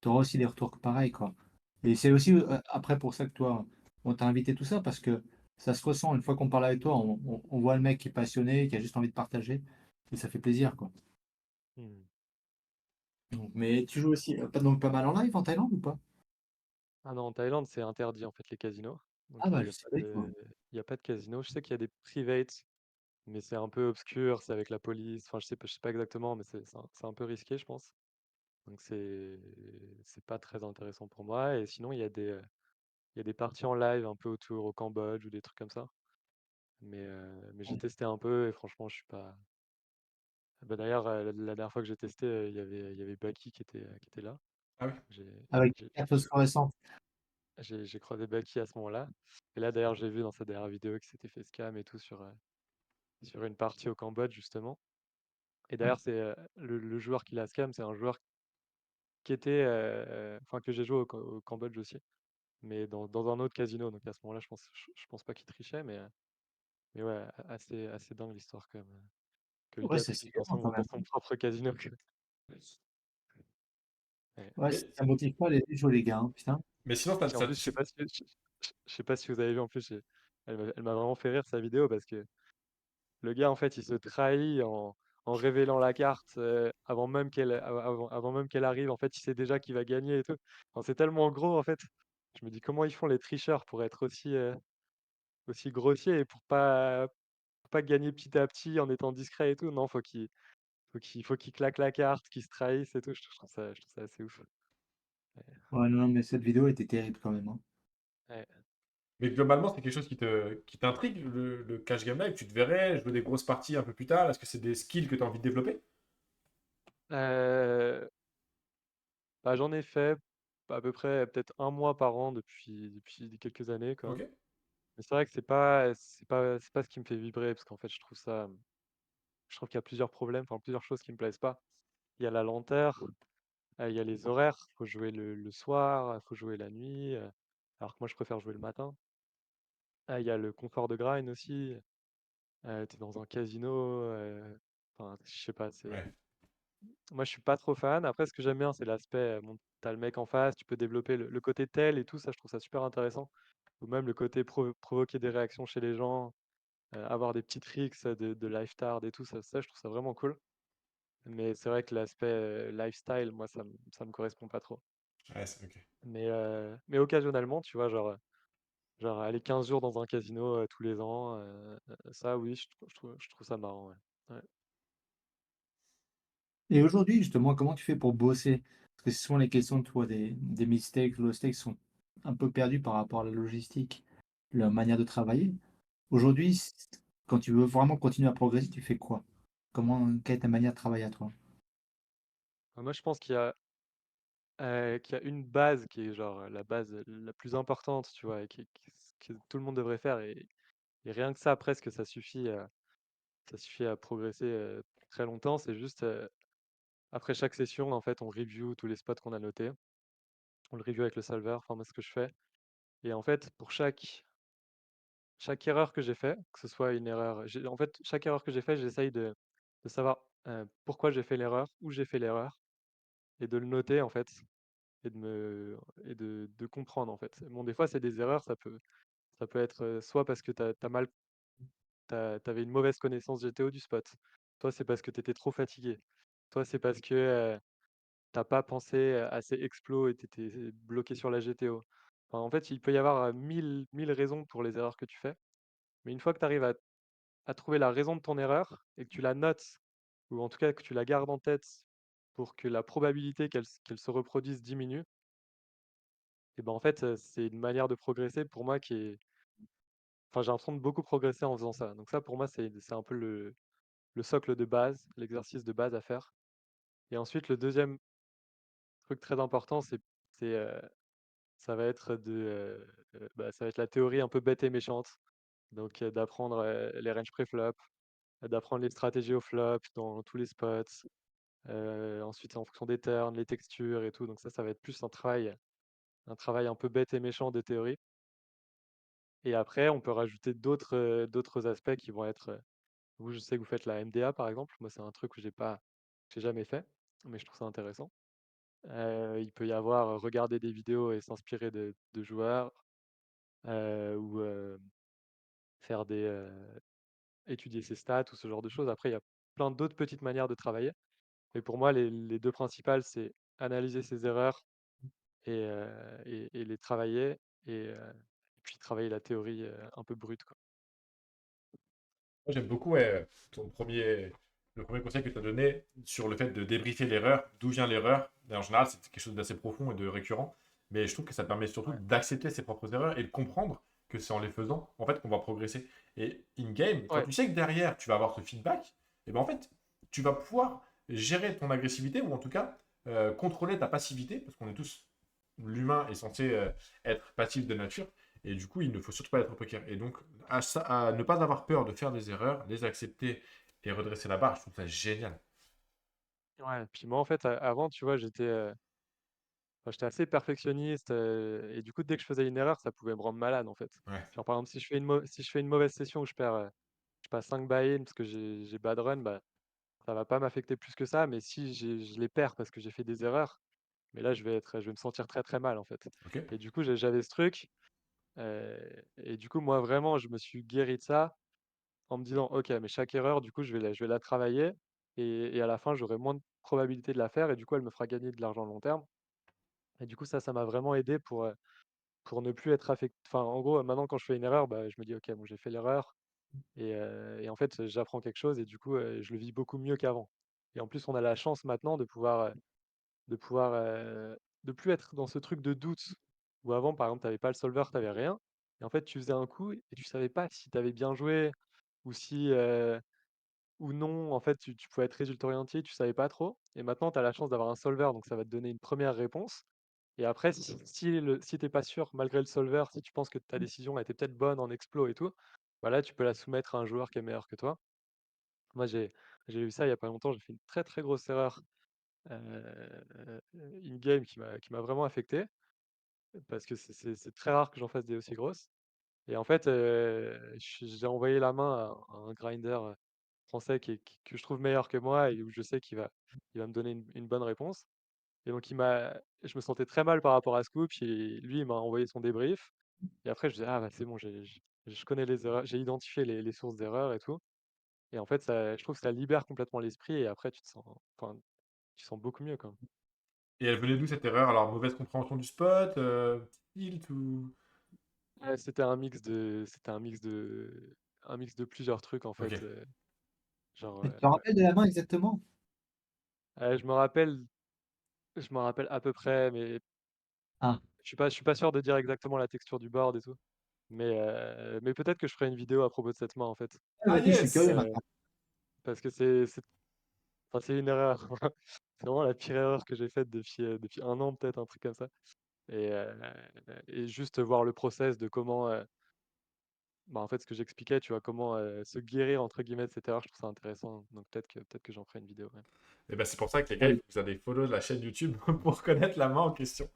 aussi des retours pareils, quoi. Et c'est aussi après pour ça que toi, on t'a invité tout ça parce que ça se ressent. Une fois qu'on parle avec toi, on voit le mec qui est passionné, qui a juste envie de partager et ça fait plaisir, quoi. Hmm. Donc, mais tu joues aussi donc pas mal en live en Thaïlande ou pas? Ah non, en Thaïlande, c'est interdit, en fait, les casinos. Ah Donc, bah il n'y je a pas savais quoi. de, il y a pas de casino. Je sais qu'il y a des privates. Mais c'est un peu obscur, c'est avec la police. Enfin, je sais pas exactement, mais c'est un peu risqué, je pense. Donc c'est pas très intéressant pour moi. Et sinon, il y a des parties en live un peu autour au Cambodge ou des trucs comme ça. Mais j'ai testé un peu et franchement, je suis pas. Bah, d'ailleurs, la dernière fois que j'ai testé, il y avait Baki qui était là. Ah oui. J'ai Avec j'ai- carte phosphorescente. j'ai croisé Baki à ce moment-là. Et là, d'ailleurs, j'ai vu dans sa dernière vidéo qu'il s'était fait scam et tout sur une partie au Cambodge, justement. Et Ouais. d'ailleurs, c'est le joueur qui l'a scam, c'est un joueur qui était, enfin que j'ai joué au Cambodge aussi, mais dans un autre casino. Donc à ce moment-là, je pense pas qu'il trichait, mais ouais, assez dingue l'histoire quand même, que le Ouais, gars c'est triche dans également son quand dans même. son propre casino. Ouais. Ouais, Mais, ça motive pas les jouer les gars, hein, putain. mais sinon, Et en plus, je sais pas si vous avez vu, en plus, elle m'a vraiment fait rire sa vidéo parce que le gars, en fait, il se trahit en révélant la carte avant même qu'elle arrive. En fait, il sait déjà qu'il va gagner et tout. Enfin, c'est tellement gros, en fait. Je me dis comment ils font les tricheurs pour être aussi grossiers et pour pas gagner petit à petit en étant discret et tout. Non, faut qu'il claque la carte, qu'il se trahisse et tout. Je trouve ça assez ouf. Ouais, Ouais, non, non, mais cette vidéo était terrible quand même, hein. ouais. mais globalement, c'est quelque chose qui t'intrigue, le cash game live. Tu te verrais jouer des grosses parties un peu plus tard. Est-ce que c'est des skills que tu as envie de développer? Bah, j'en ai fait à peu près peut-être un mois par an depuis quelques années, Ok. quoi. Mais c'est vrai que c'est pas ce qui me fait vibrer parce qu'en fait, je trouve qu'il y a plusieurs problèmes, enfin plusieurs choses qui me plaisent pas. Il y a la lenteur, il y a les horaires, faut jouer le soir, faut jouer la nuit, alors que moi je préfère jouer le matin. Il y a le confort de grind aussi. Tu dans un casino, enfin, je sais pas, Ouais. moi je suis pas trop fan. Après, ce que j'aime bien, c'est l'aspect, bon, tu le mec en face, tu peux développer le côté tel et tout, ça je trouve ça super intéressant. Ou même le côté provoquer des réactions chez les gens, avoir des petits tricks de lifetard et tout, ça je trouve ça vraiment cool. Mais c'est vrai que l'aspect lifestyle, moi ça me correspond pas trop. Ouais, c'est ok. Mais occasionnellement, tu vois, genre aller 15 jours dans un casino tous les ans, ça oui, je trouve ça marrant, ouais. Ouais. Et aujourd'hui, justement, comment tu fais pour bosser? Parce que souvent les questions, tu vois, des mistakes, low stakes sont un peu perdues par rapport à la logistique, leur manière de travailler. Aujourd'hui, quand tu veux vraiment continuer à progresser, tu fais quoi? Quelle est ta manière de travailler à toi? Moi je pense qu'il y a une base qui est genre la base la plus importante, tu vois, et que tout le monde devrait faire, et rien que ça presque ça suffit à progresser très longtemps. C'est juste après chaque session, en fait, on review tous les spots qu'on a notés. On le review avec le solver, enfin moi, ce que je fais. Et en fait, pour chaque erreur que j'ai fait, que ce soit une erreur, en fait, chaque erreur que j'ai fait, j'essaye de savoir pourquoi j'ai fait l'erreur, où j'ai fait l'erreur, et de le noter en fait, et de comprendre en fait. Bon, des fois, c'est des erreurs, ça peut être soit parce que t'avais une mauvaise connaissance GTO du spot. Toi, c'est parce que tu étais trop fatigué. Toi, c'est parce que t'as pas pensé assez explos et tu étais bloqué sur la GTO. Enfin, en fait, il peut y avoir mille raisons pour les erreurs que tu fais. Mais une fois que tu arrives à trouver la raison de ton erreur et que tu la notes, ou en tout cas que tu la gardes en tête pour que la probabilité qu'elle se reproduise diminue, et ben en fait, c'est une manière de progresser pour moi qui est. Enfin, j'ai l'impression de beaucoup progresser en faisant ça. Donc ça, pour moi, c'est un peu le socle de base, l'exercice de base à faire. Et ensuite, le deuxième truc très important, c'est, ça va être ça va être la théorie un peu bête et méchante. Donc, d'apprendre les range preflop, d'apprendre les stratégies au flop dans tous les spots. Ensuite, en fonction des turns, les textures et tout. Donc ça va être plus un travail un peu bête et méchant de théorie. Et après, on peut rajouter d'autres aspects qui vont être. Vous, je sais que vous faites la MDA par exemple. Moi, c'est un truc que j'ai jamais fait, mais je trouve ça intéressant. Il peut y avoir regarder des vidéos et s'inspirer de joueurs, ou faire étudier ses stats ou ce genre de choses. Après, il y a plein d'autres petites manières de travailler. Mais pour moi, les deux principales, c'est analyser ses erreurs et les travailler et puis travailler la théorie un peu brute, quoi. Moi, j'aime beaucoup ouais, le premier conseil que tu as donné sur le fait de débriefer l'erreur, d'où vient l'erreur. Et en général, c'est quelque chose d'assez profond et de récurrent. Mais je trouve que ça permet surtout Ouais. d'accepter ses propres erreurs et de comprendre que c'est en les faisant, en fait, qu'on va progresser. Et in-game, quand Ouais, tu sais que derrière, tu vas avoir ce feedback, et ben en fait, tu vas pouvoir gérer ton agressivité ou en tout cas contrôler ta passivité, parce qu'on est tous, l'humain est censé être passif de nature. Et du coup, il ne faut surtout pas être poker. Et donc, à ne pas avoir peur de faire des erreurs, les accepter et redresser la barre, je trouve ça génial. ouais. Puis moi, en fait, avant, tu vois, enfin, j'étais assez perfectionniste, et du coup, dès que je faisais une erreur, ça pouvait me rendre malade, en fait. Ouais, Genre, par exemple, si je fais une mauvaise session où je passe 5 buy-in parce que j'ai bad run, bah, ça va pas m'affecter plus que ça. Mais si je les perds parce que j'ai fait des erreurs, mais là, je vais me sentir très très mal, en fait. ok. Et du coup, j'avais ce truc. Et du coup, moi, vraiment, je me suis guéri de ça en me disant, OK, mais chaque erreur, du coup, je vais la travailler et à la fin, j'aurai moins de probabilité de la faire et du coup, elle me fera gagner de l'argent à long terme. Et du coup, ça m'a vraiment aidé pour ne plus être affecté. Enfin, en gros, maintenant, quand je fais une erreur, bah, je me dis, OK, bon, j'ai fait l'erreur et en fait, j'apprends quelque chose et du coup, je le vis beaucoup mieux qu'avant. Et en plus, on a la chance maintenant de pouvoir, de plus être dans ce truc de doute où avant, par exemple, tu avais pas le solver, tu avais rien. Et en fait, tu faisais un coup et tu savais pas si tu avais bien joué ou si ou non, en fait, tu pouvais être résultat orienté, tu savais pas trop. Et maintenant, tu as la chance d'avoir un solver, donc ça va te donner une première réponse. Et après, si t'es pas sûr, malgré le solver, si tu penses que ta décision a été peut-être bonne en explo et tout, bah là, tu peux la soumettre à un joueur qui est meilleur que toi. Moi, j'ai eu ça il y a pas longtemps, j'ai fait une très très grosse erreur in-game qui m'a vraiment affecté, parce que c'est très rare que j'en fasse des aussi grosses. Et en fait, j'ai envoyé la main à un grinder français que je trouve meilleur que moi et où je sais il va me donner une bonne réponse. Et donc, je me sentais très mal par rapport à ce coup. Puis lui, il m'a envoyé son débrief. Et après, je dis, ah, bah, c'est bon, je connais les erreurs, j'ai identifié les sources d'erreurs et tout. Et en fait, je trouve que ça libère complètement l'esprit. Et après, enfin, tu te sens beaucoup mieux, quoi. Et elle venait d'où cette erreur? Alors, mauvaise compréhension du spot, tilt ou. Ouais, un mix de plusieurs trucs, en Ok. fait. Genre, Tu te rappelles de la main exactement? je me rappelle, à peu près, mais Ah, je suis pas sûr de dire exactement la texture du board et tout. Mais peut-être que je ferai une vidéo à propos de cette main, en fait. Ah vas-y, je suis yes! curieux Euh, maintenant. Parce que enfin, c'est une erreur. C'est vraiment la pire erreur que j'ai faite depuis un an, peut-être, un truc comme ça. Et, euh, et juste voir le process de bah, en fait, ce que j'expliquais, tu vois, comment se guérir entre guillemets de cette erreur, je trouve ça intéressant. Donc peut-être que j'en ferai une vidéo. Ouais. Et ben c'est pour ça que les gars, il Ouais, faut que vous allez follow la chaîne YouTube pour connaître la main en question.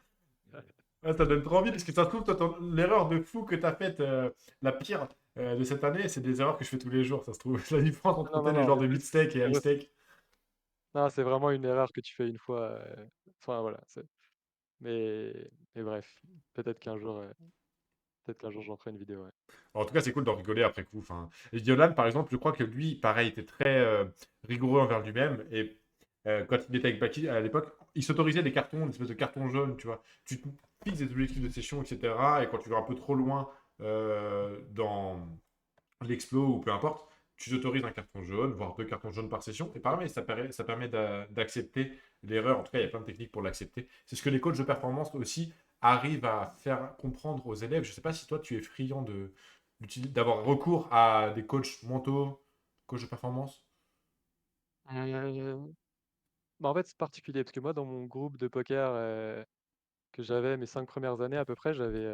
Ouais. Ouais, ça donne trop envie parce que ça se trouve, toi, l'erreur de fou que tu as faite, la pire de cette année, c'est des erreurs que je fais tous les jours. Ça se trouve, la différence entre Non, non, les non, joueurs de mid-steak et c'est vrai, high-steak. non, c'est vraiment une erreur que tu fais une fois. Enfin voilà. Mais bref, peut-être qu'un jour, j'en ferai une vidéo. Ouais. En tout cas, c'est cool d'en rigoler après coup. Enfin, et Yolan, par exemple, je crois que lui, pareil, était très rigoureux envers lui-même. Et quand il était avec Baki à l'époque, il s'autorisait des cartons, des espèces de cartons jaunes, tu vois. Tu te fixes des objectifs de session, etc. Et quand tu vas un peu trop loin dans l'explo ou peu importe, tu t'autorises un carton jaune, voire 2 cartons jaunes par session. Et pareil, ça permet d'accepter l'erreur. En tout cas, il y a plein de techniques pour l'accepter. C'est ce que les coachs de performance aussi arrivent à faire comprendre aux élèves. Je ne sais pas si toi, tu es friand d'avoir recours à des coachs mentaux, coachs de performance. Euh, Bah, en fait, c'est particulier parce que moi, dans mon groupe de poker que j'avais mes 5 premières années à peu près, j'avais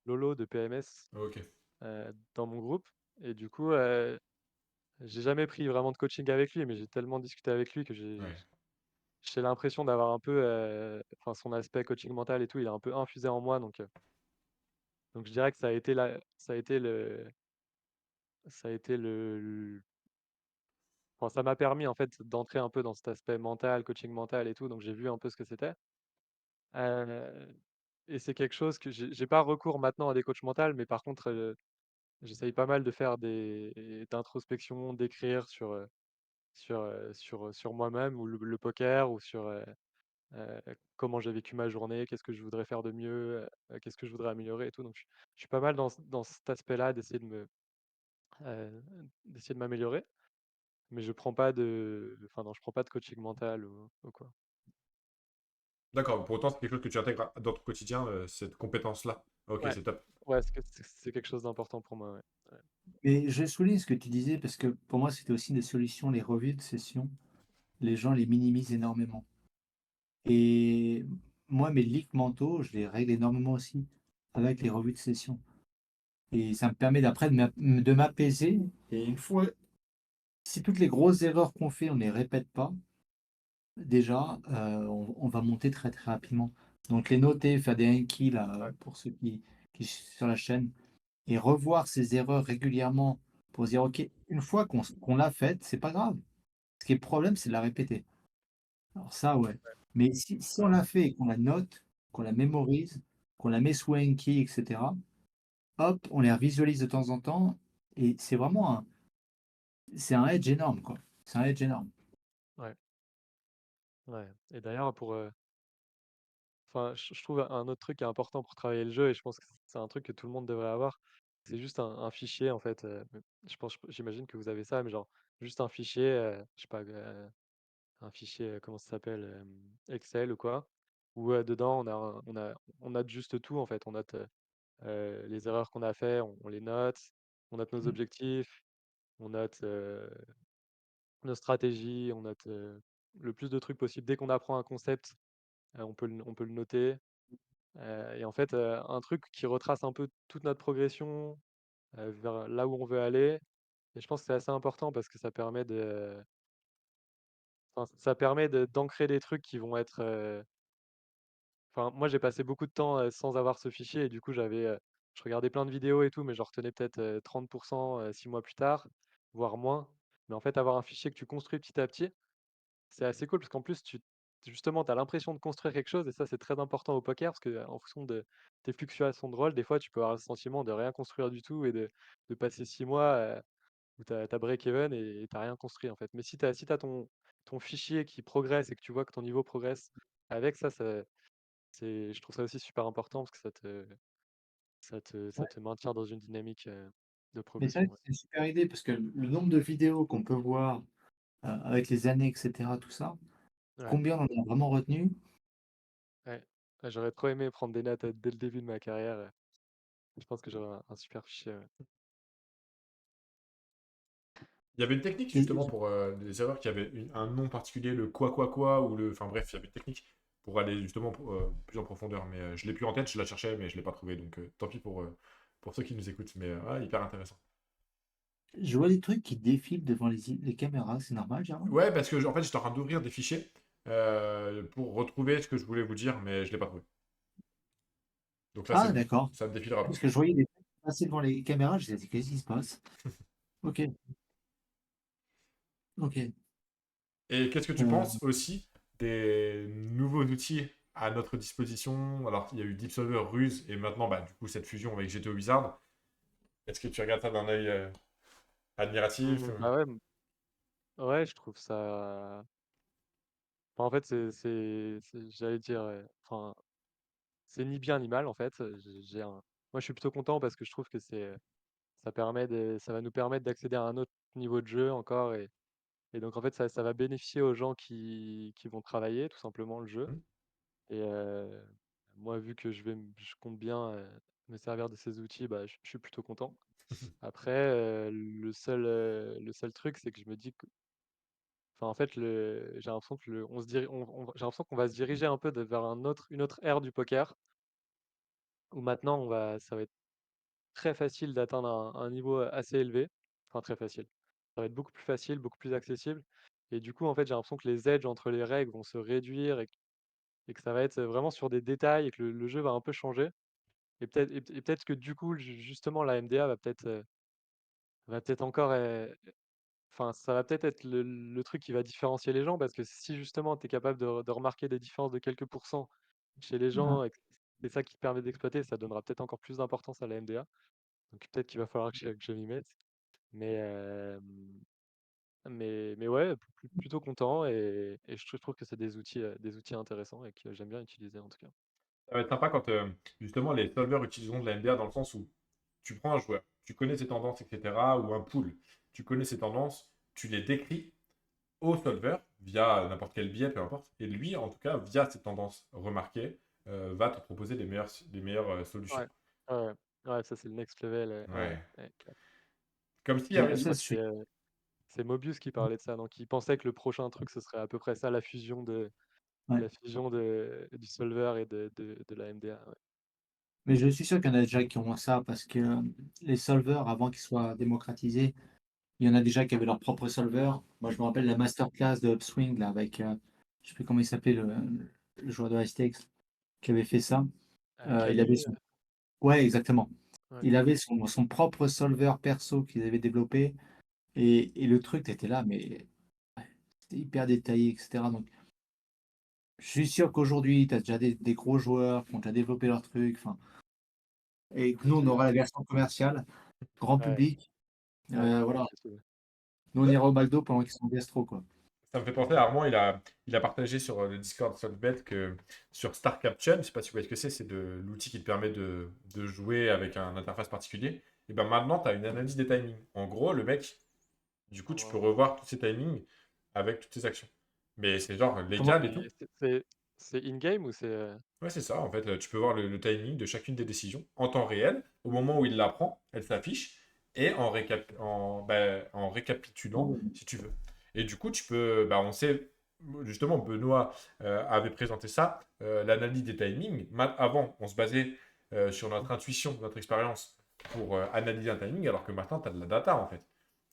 Lolo de PMS Ok. dans mon groupe. Et du coup, j'ai jamais pris vraiment de coaching avec lui, mais j'ai tellement discuté avec lui que Ouais. j'ai l'impression d'avoir un peu, enfin, son aspect coaching mental et tout, il est un peu infusé en moi. Donc je dirais que ça a été enfin, ça m'a permis en fait d'entrer un peu dans cet aspect mental, coaching mental et tout. Donc j'ai vu un peu ce que c'était. Euh, et c'est quelque chose que j'ai pas recours maintenant à des coachs mentaux, mais par contre, j'essaye pas mal de faire d'introspection, d'écrire sur moi-même ou le poker ou sur comment j'ai vécu ma journée, qu'est-ce que je voudrais faire de mieux, qu'est-ce que je voudrais améliorer et tout. Donc je suis pas mal dans cet aspect-là euh, d'essayer de m'améliorer, mais enfin non, je prends pas de coaching mental ou quoi. D'accord. Pour autant, c'est quelque chose que tu intègres dans ton quotidien, cette compétence-là. Ok, Ouais, c'est top. ouais, c'est quelque chose d'important pour moi. Ouais. Ouais. mais je souligne ce que tu disais parce que pour moi, c'était aussi des solutions, les revues de session. Les gens les minimisent énormément. Et moi, mes leaks mentaux, je les règle énormément aussi avec les revues de session. Et ça me permet d'après de m'apaiser. Et une fois, si toutes les grosses erreurs qu'on fait, on ne les répète pas, déjà, on va monter très très rapidement. Donc les noter, faire des Enki là, Ouais. pour ceux qui sont sur la chaîne, et revoir ces erreurs régulièrement pour se dire, OK, une fois qu'on l'a faite, c'est pas grave. Ce qui est le problème, c'est de la répéter. Alors ça, ouais. Mais si on l'a fait et qu'on la note, qu'on la mémorise, qu'on la met sous Enki, etc., hop, on les revisualise de temps en temps, et c'est un edge énorme, quoi. C'est un edge énorme. Ouais. Ouais. Et d'ailleurs, enfin, je trouve un autre truc qui est important pour travailler le jeu, et je pense que c'est un truc que tout le monde devrait avoir, c'est juste un fichier en fait. J'imagine que vous avez ça, mais genre juste un fichier, je sais pas, un fichier, comment ça s'appelle, Excel ou quoi, où dedans on note juste tout en fait. On note les erreurs qu'on a fait, on les note, on note nos Mm. objectifs, on note nos stratégies, on note le plus de trucs possible. Dès qu'on apprend un concept, on peut le noter. Et en fait, un truc qui retrace un peu toute notre progression vers là où on veut aller. Et je pense que c'est assez important parce que enfin, ça permet d'ancrer des trucs qui vont être. Enfin, moi, j'ai passé beaucoup de temps sans avoir ce fichier et du coup, je regardais plein de vidéos et tout, mais j'en retenais peut-être 30% 6 mois plus tard, voire moins. Mais en fait, avoir un fichier que tu construis petit à petit, c'est assez cool parce qu'en plus, justement, tu as l'impression de construire quelque chose et ça, c'est très important au poker parce que en fonction de tes fluctuations de rôle, des fois, tu peux avoir le sentiment de rien construire du tout et de passer 6 mois où tu as break-even et tu rien construit en fait. Mais si t'as ton fichier qui progresse et que tu vois que ton niveau progresse avec ça, je trouve ça aussi super important parce que ça te maintient dans une dynamique de Mais c'est vrai progression. que Ouais. c'est une super idée parce que le nombre de vidéos qu'on peut voir avec les années, etc., tout ça, Ouais, combien on en a vraiment retenu? ouais. Ouais, j'aurais trop aimé prendre des notes dès le début de ma carrière. Je pense que j'aurais un super fichier. Ouais. Il y avait une technique Et justement pour les erreurs qui avaient un nom particulier, le quoi, ou le. Enfin bref, il y avait une technique pour aller justement plus en profondeur. Mais je l'ai plus en tête, je la cherchais, mais je l'ai pas trouvé. Donc tant pis pour pour ceux qui nous écoutent. Mais ouais, hyper intéressant. Je vois des trucs qui défilent devant les caméras, c'est normal, Germain? Ouais, parce que en fait, j'étais en train d'ouvrir des fichiers pour retrouver ce que je voulais vous dire, mais je l'ai pas trouvé. Donc là, c'est Ah, bon. d'accord. Ça me défilera pas. Parce que je voyais des trucs passer devant les caméras, je me disais, qu'est-ce qui se passe? Ok, ok. Et qu'est-ce que tu Euh, penses aussi des nouveaux outils à notre disposition? Alors, il y a eu Deep Solver, Ruse, et maintenant, bah, du coup, cette fusion avec GTO Wizard. Est-ce que tu regardes ça d'un œil admiratif? Bah ouais, ouais, je trouve ça. Enfin, en fait, j'allais dire, enfin, c'est ni bien ni mal en fait. Moi, je suis plutôt content parce que je trouve que ça va nous permettre d'accéder à un autre niveau de jeu encore et donc en fait, ça va bénéficier aux gens qui vont travailler tout simplement le jeu. Hmm. Et moi, vu que je compte bien me servir de ces outils, bah, je suis plutôt content. Après, le seul truc, c'est que je me dis que, enfin, en fait, j'ai l'impression que j'ai l'impression qu'on va se diriger un peu vers une autre ère du poker où maintenant, ça va être très facile d'atteindre un niveau assez élevé. Enfin, très facile. Ça va être beaucoup plus facile, beaucoup plus accessible. Et du coup, en fait, j'ai l'impression que les edges entre les règles vont se réduire et que ça va être vraiment sur des détails et que le jeu va un peu changer. Et peut-être que du coup, justement, la MDA va peut-être encore, enfin, ça va peut-être être le truc qui va différencier les gens parce que si justement tu es capable de remarquer des différences de quelques pourcents chez les ouais. gens et que c'est ça qui te permet d'exploiter, ça donnera peut-être encore plus d'importance à la MDA. Donc peut-être qu'il va falloir que je m'y mette. Mais, mais ouais, plutôt content et je trouve que c'est des outils intéressants et que j'aime bien utiliser en tout cas. Ça va être sympa quand justement les solvers utiliseront de la MDA dans le sens où tu prends un joueur, tu connais ses tendances, etc., ou un pool, tu connais ses tendances, tu les décris au solver via n'importe quel biais, peu importe, et lui, en tout cas, via ses tendances remarquées, va te proposer les meilleures solutions. Ouais, ouais, ouais, ça c'est le next level. Ouais, Ouais. ouais, clair. Comme si Ouais, Je ça, crois je que suis. c'est Mobius qui parlait de ça, donc il pensait que le prochain truc ce serait à peu près ça, Ouais. la fusion du solver et de la MDA. Ouais. Mais je suis sûr qu'il y en a déjà qui ont ça parce que les solvers, avant qu'ils soient démocratisés, il y en a déjà qui avaient leur propre solver. Moi, je me rappelle la masterclass de Upswing là, avec, je sais plus comment il s'appelait, le joueur de High Stakes qui avait fait ça. Il avait Kali, son. Ouais, exactement. ouais, Il avait son propre solver perso qu'ils avaient développé. Et le truc était là, mais c'était hyper détaillé, etc. Donc, je suis sûr qu'aujourd'hui, tu as déjà des gros joueurs qui ont déjà développé leur truc. Enfin, et que nous, on aura la version commerciale, grand ouais, public. ouais, Voilà. possible. Nous, on ira au McDo pendant qu'ils sont au gastro, quoi. Ça me fait penser à Armand, il a partagé sur le Discord Solbet que sur Star Caption, je sais pas si vous voyez ce que c'est l'outil qui te permet de jouer avec un interface particulier. Et ben maintenant, tu as une analyse des timings. En gros, le mec, du coup, Oh, tu peux wow. revoir tous ses timings avec toutes ses actions. Mais c'est genre Comment? légal et tout. C'est in-game ou c'est. Ouais, c'est ça. En fait, tu peux voir le timing de chacune des décisions en temps réel. Au moment où il la prend, elle s'affiche. Et en récapitulant, si tu veux. Et du coup, tu peux. Bah, on sait. Justement, Benoît avait présenté ça, l'analyse des timings. Avant, on se basait sur notre intuition, notre expérience pour analyser un timing, alors que maintenant, tu as de la data, en fait.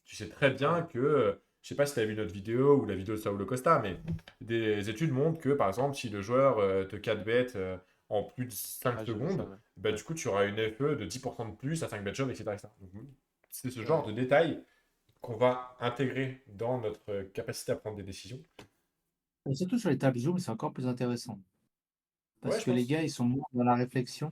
Tu sais très bien Ouais, que, je sais pas si tu as vu notre vidéo ou la vidéo de Saulo Costa, mais des études montrent que, par exemple, si le joueur te 4 bet en plus de 5 j'ai vu ça. secondes, Ouais, bah, ouais, du coup, tu auras une FE de 10% de plus à 5 bet job, etc. etc. Donc, c'est ce genre ouais, de détails qu'on va intégrer dans notre capacité à prendre des décisions. Et surtout sur les tables Zoom, c'est encore plus intéressant. Ouais, Parce je que les pense. gars, ils sont moins dans la réflexion.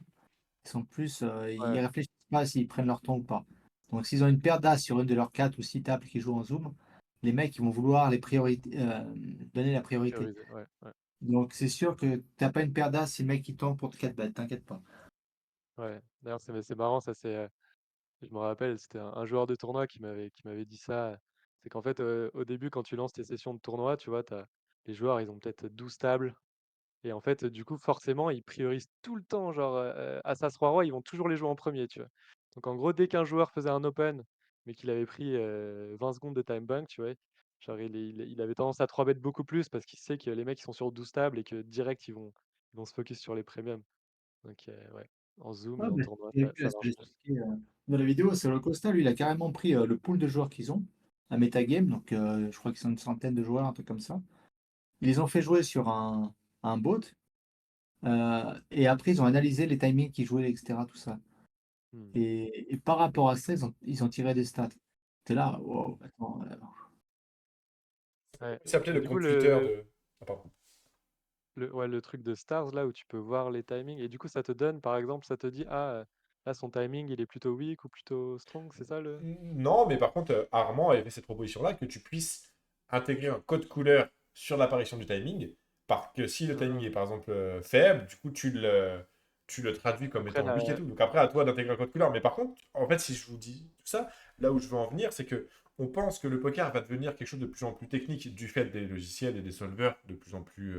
Ils sont plus, ils ouais, réfléchissent pas s'ils prennent leur temps ou pas. Donc, s'ils ont une paire d'as sur une de leurs 4 ou 6 tables qui jouent en Zoom, les mecs, ils vont vouloir donner la priorité. prioriser. Ouais, ouais, Donc, c'est sûr que t'as pas une paire d'as si le mec il tombe pour 4 bêtes, t'inquiète pas. ouais. D'ailleurs, c'est marrant, ça c'est. Je me rappelle, c'était un joueur de tournoi qui m'avait dit ça. C'est qu'en fait, au début, quand tu lances tes sessions de tournoi, tu vois, les joueurs, ils ont peut-être 12 tables. Et en fait, du coup, forcément, ils priorisent tout le temps, genre, As-Roi, ils vont toujours les jouer en premier, tu vois. Donc en gros, dès qu'un joueur faisait un open, mais qu'il avait pris 20 secondes de time bank, tu vois, genre, il avait tendance à 3 bet beaucoup plus parce qu'il sait que les mecs, ils sont sur 12 tables et que direct, ils vont se focus sur les premiums. Donc, ouais. en Zoom Ah, et en bah, tournoi, c'est ça ce que marche j'ai plus. expliqué dans la vidéo. C'est Costa, lui, il a carrément pris le pool de joueurs qu'ils ont, un metagame, donc je crois qu'ils sont une centaine de joueurs, un truc comme ça. Ils les ont fait jouer sur un bot, et après, ils ont analysé les timings qu'ils jouaient, etc., tout ça. Hmm. Et par rapport à ça, ils ont tiré des stats. T'es là, wow, attends, Ouais. Il s'appelait Et le du coup, compte Twitter de. Ah, pardon. ouais, le truc de Stars, là, où tu peux voir les timings, et du coup, ça te donne, par exemple, ça te dit, ah, là, son timing, il est plutôt weak ou plutôt strong, c'est ça le... Non, mais par contre, Armand avait fait cette proposition-là que tu puisses intégrer un code couleur sur l'apparition du timing. Parce que si le timing Ah. est par exemple faible, du coup, tu le traduis comme Après, étant weak et tout. Donc après, à toi d'intégrer un code couleur. Mais par contre, en fait, si je vous dis tout ça, là où je veux en venir, c'est que on pense que le poker va devenir quelque chose de plus en plus technique du fait des logiciels et des solvers de plus en plus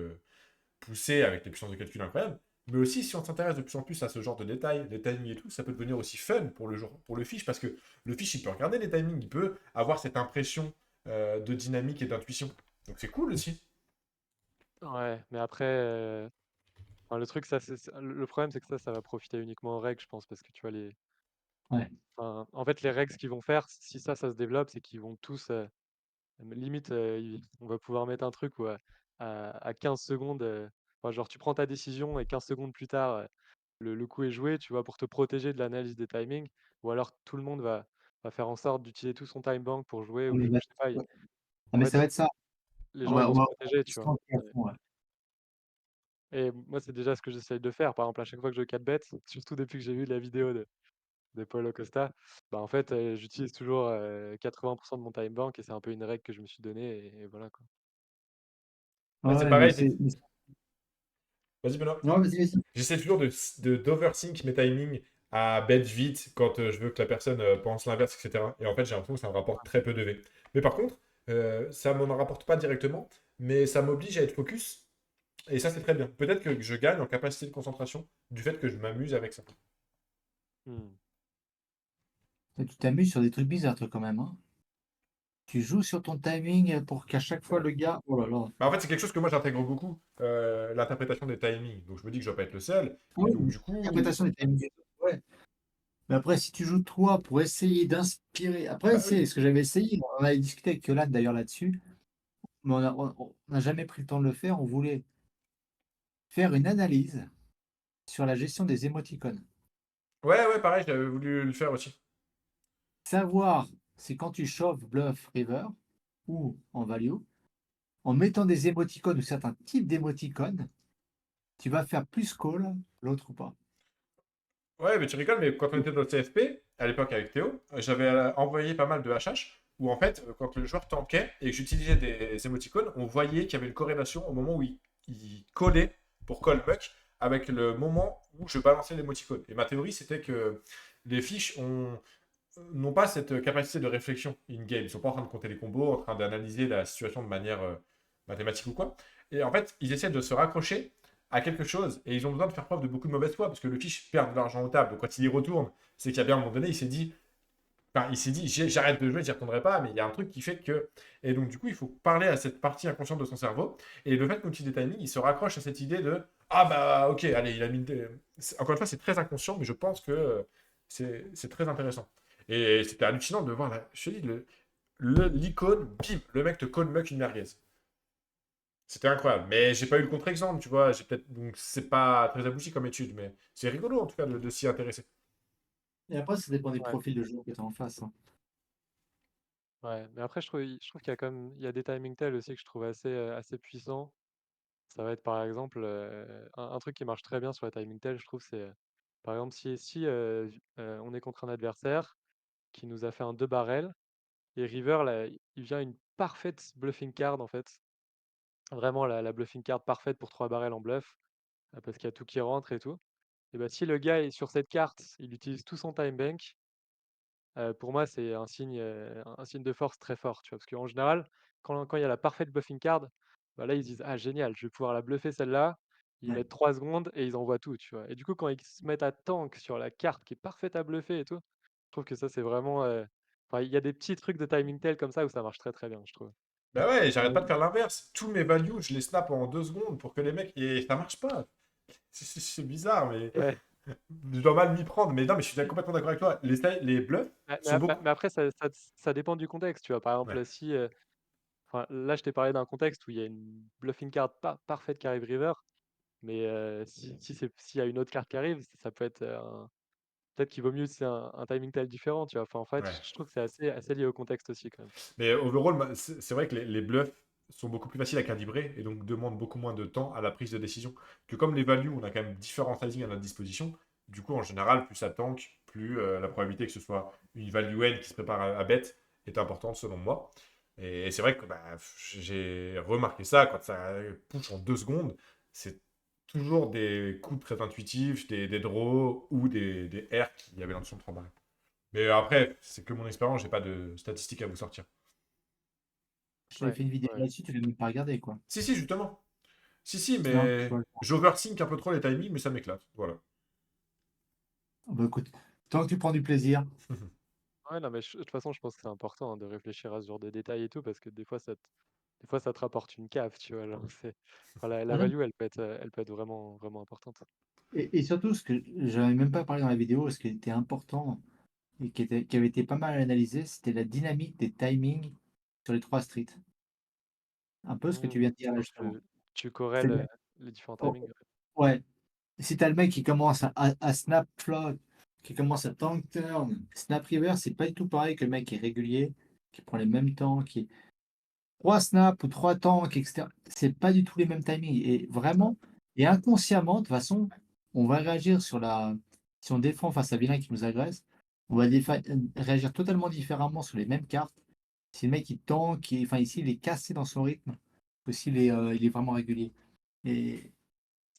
poussé avec des puissances de calcul incroyables. Mais aussi, si on s'intéresse de plus en plus à ce genre de détails, les timings et tout, ça peut devenir aussi fun pour pour le fiche, parce que le fiche, il peut regarder les timings, il peut avoir cette impression de dynamique et d'intuition. Donc c'est cool aussi. ouais, mais après, enfin, le truc, ça, le problème, c'est que ça va profiter uniquement aux règles, je pense, parce que tu vois, ouais. enfin, en fait, les règles, ce qu'ils vont faire, si ça se développe, c'est qu'ils vont tous, limite, on va pouvoir mettre un truc où à 15 secondes, enfin, genre tu prends ta décision et 15 secondes plus tard, le coup est joué, tu vois, pour te protéger de l'analyse des timings, ou alors tout le monde va faire en sorte d'utiliser tout son time bank pour jouer, On ou y va- je sais pas, ouais. Ah, en mais fait, ça va être ça. les gens ils vont On se va protéger, tu se vois. tenter à fond, ouais. Et moi, c'est déjà ce que j'essaye de faire. Par exemple, à chaque fois que je 4 bet, surtout depuis que j'ai vu la vidéo de Paulo Costa, bah en fait, j'utilise toujours 80% de mon time bank et c'est un peu une règle que je me suis donnée et voilà quoi. Bah, c'est Ouais, pareil. Vas-y, Benoît. non, vas-y, vas-y. J'essaie toujours d'oversync mes timings à bet vite quand je veux que la personne pense l'inverse, etc. Et en fait, j'ai l'impression que ça me rapporte très peu de V. Mais par contre, ça m'en rapporte pas directement, mais ça m'oblige à être focus. Et ça, c'est très bien. Peut-être que je gagne en capacité de concentration du fait que je m'amuse avec ça. Hmm. Tu t'amuses sur des trucs bizarres, toi, quand même, hein. Tu joues sur ton timing pour qu'à chaque fois le gars. Oh là là. Bah, en fait, c'est quelque chose que moi j'intègre beaucoup, l'interprétation des timings. Donc je me dis que je dois pas être le seul. Ah Et oui, donc du coup, l'interprétation des timings. Ouais. Mais après, si tu joues toi pour essayer d'inspirer. Après, bah c'est oui. ce que j'avais essayé. On avait discuté avec Yolan d'ailleurs là-dessus. Mais on n'a jamais pris le temps de le faire. On voulait faire une analyse sur la gestion des émoticônes. Ouais, ouais, pareil, j'avais voulu le faire aussi. Savoir si quand tu chauffes bluff river ou en value, en mettant des émoticônes ou certains types d'émoticônes, tu vas faire plus call l'autre ou pas. Ouais, mais tu rigoles, mais quand on était dans le CFP, à l'époque avec Théo, j'avais envoyé pas mal de HH où en fait, quand le joueur tankait et que j'utilisais des émoticônes, on voyait qu'il y avait une corrélation au moment où il collait pour call muck avec le moment où je balançais l'émoticône. Et ma théorie, c'était que les fiches n'ont pas cette capacité de réflexion in-game. Ils sont pas en train de compter les combos, en train d'analyser la situation de manière mathématique ou quoi. Et en fait, ils essaient de se raccrocher à quelque chose et ils ont besoin de faire preuve de beaucoup de mauvaise foi parce que le fiche perd de l'argent aux tables. Donc quand il y retourne, c'est qu'il y a bien un moment donné, il s'est dit, enfin, j'arrête de jouer, j'y retournerai pas, mais il y a un truc qui fait que. Et donc, du coup, il faut parler à cette partie inconsciente de son cerveau. Et le fait qu'on utilise des timings, il se raccroche à cette idée de ah bah, ok, allez, il a mis. Encore une fois, c'est très inconscient, mais je pense que c'est très intéressant. Et c'était hallucinant de voir, je te dis, l'icône, bim, le mec te call muck une merguez. C'était incroyable. Mais j'ai pas eu le contre-exemple, tu vois. J'ai peut-être. Donc, c'est pas très abouti comme étude, mais c'est rigolo en tout cas de s'y intéresser. Et après, ça dépend des Ouais, profils de joueurs que tu as en face, hein. ouais. Mais après, je trouve qu'il y a quand même, il y a des timing tels aussi que je trouve assez puissants. Ça va être par exemple un truc qui marche très bien sur la timing tell, je trouve, c'est par exemple si on est contre un adversaire qui nous a fait un 2 barrels et River là, il vient une parfaite bluffing card en fait. Vraiment la bluffing card parfaite pour 3 barrels en bluff, parce qu'il y a tout qui rentre et tout. Et bah si le gars est sur cette carte, il utilise tout son time bank, pour moi c'est un signe de force très fort, tu vois? Parce qu'en général, quand il y a la parfaite bluffing card, bah là ils se disent: «Ah génial, je vais pouvoir la bluffer celle-là». Ils Ouais. mettent 3 secondes et ils envoient tout, tu vois? Et du coup quand ils se mettent à tank sur la carte qui est parfaite à bluffer et tout, je trouve que ça c'est vraiment, enfin il y a des petits trucs de timing tell comme ça où ça marche très, très bien, je trouve. Bah ouais, j'arrête pas de Ouais. faire l'inverse. Tous mes values, je les snap en 2 secondes pour que les mecs. Et ça marche pas. C'est bizarre, mais. Ouais. Je dois mal m'y prendre, mais non, mais je suis complètement d'accord avec toi. Les bluffs sont beaucoup. Mais après, ça dépend du contexte, tu vois. Par Ouais, exemple, si, enfin, là, je t'ai parlé d'un contexte où il y a une bluffing card parfaite qui arrive river, mais s'il y a une autre carte qui arrive, ça peut être peut-être qu'il vaut mieux c'est un timing tel différent, tu vois. Enfin, en fait, ouais. je trouve que c'est assez lié au contexte aussi, quand même. Mais overall, c'est vrai que les bluffs sont beaucoup plus faciles à calibrer et donc demandent beaucoup moins de temps à la prise de décision. Que comme les values, on a quand même différents sizing à notre disposition. Du coup, en général, plus ça tank, plus la probabilité que ce soit une value N qui se prépare à bet est importante selon moi. Et c'est vrai que bah, j'ai remarqué ça quand ça push en 2 secondes. C'est toujours des coups très intuitifs, des draws ou des airs qui avaient l'intention de prendre. Mais après, c'est que mon expérience, j'ai pas de statistiques à vous sortir. Je t'avais Ouais, fait une vidéo ouais. là-dessus, tu l'as même pas regardé, quoi. Si, si, justement. Si, si, Non, tu mais vois. j'oversinthe un peu trop les timings, mais ça m'éclate. Voilà. Bah, écoute, tant que tu prends du plaisir. Ouais, non, mais de toute façon, je pense que c'est important hein, de réfléchir à ce genre de détails et tout, parce que des fois, ça te rapporte une cave, tu vois. Genre, enfin, la Ah non. value, elle peut être vraiment, vraiment importante. Et surtout, ce que j'avais même pas parlé dans la vidéo, ce qui était important et qui avait été pas mal analysé, c'était la dynamique des timings sur les trois streets. Un peu ce que tu viens de dire là, Donc, justement. tu corrèles C'est-à-dire, les différents oh, timings. ouais, si t'as le mec qui commence à snap flop, qui commence à tank turn, snap river, c'est pas du tout pareil que le mec qui est régulier, qui prend les mêmes temps, qui trois snaps ou trois tanks, etc. C'est pas du tout les mêmes timings. Et vraiment, et inconsciemment, de toute façon, on va réagir sur la. Si on défend face à vilain qui nous agresse, on va réagir totalement différemment sur les mêmes cartes. Si le mec il tank, enfin ici il est cassé dans son rythme, que s'il est, il est vraiment régulier. Et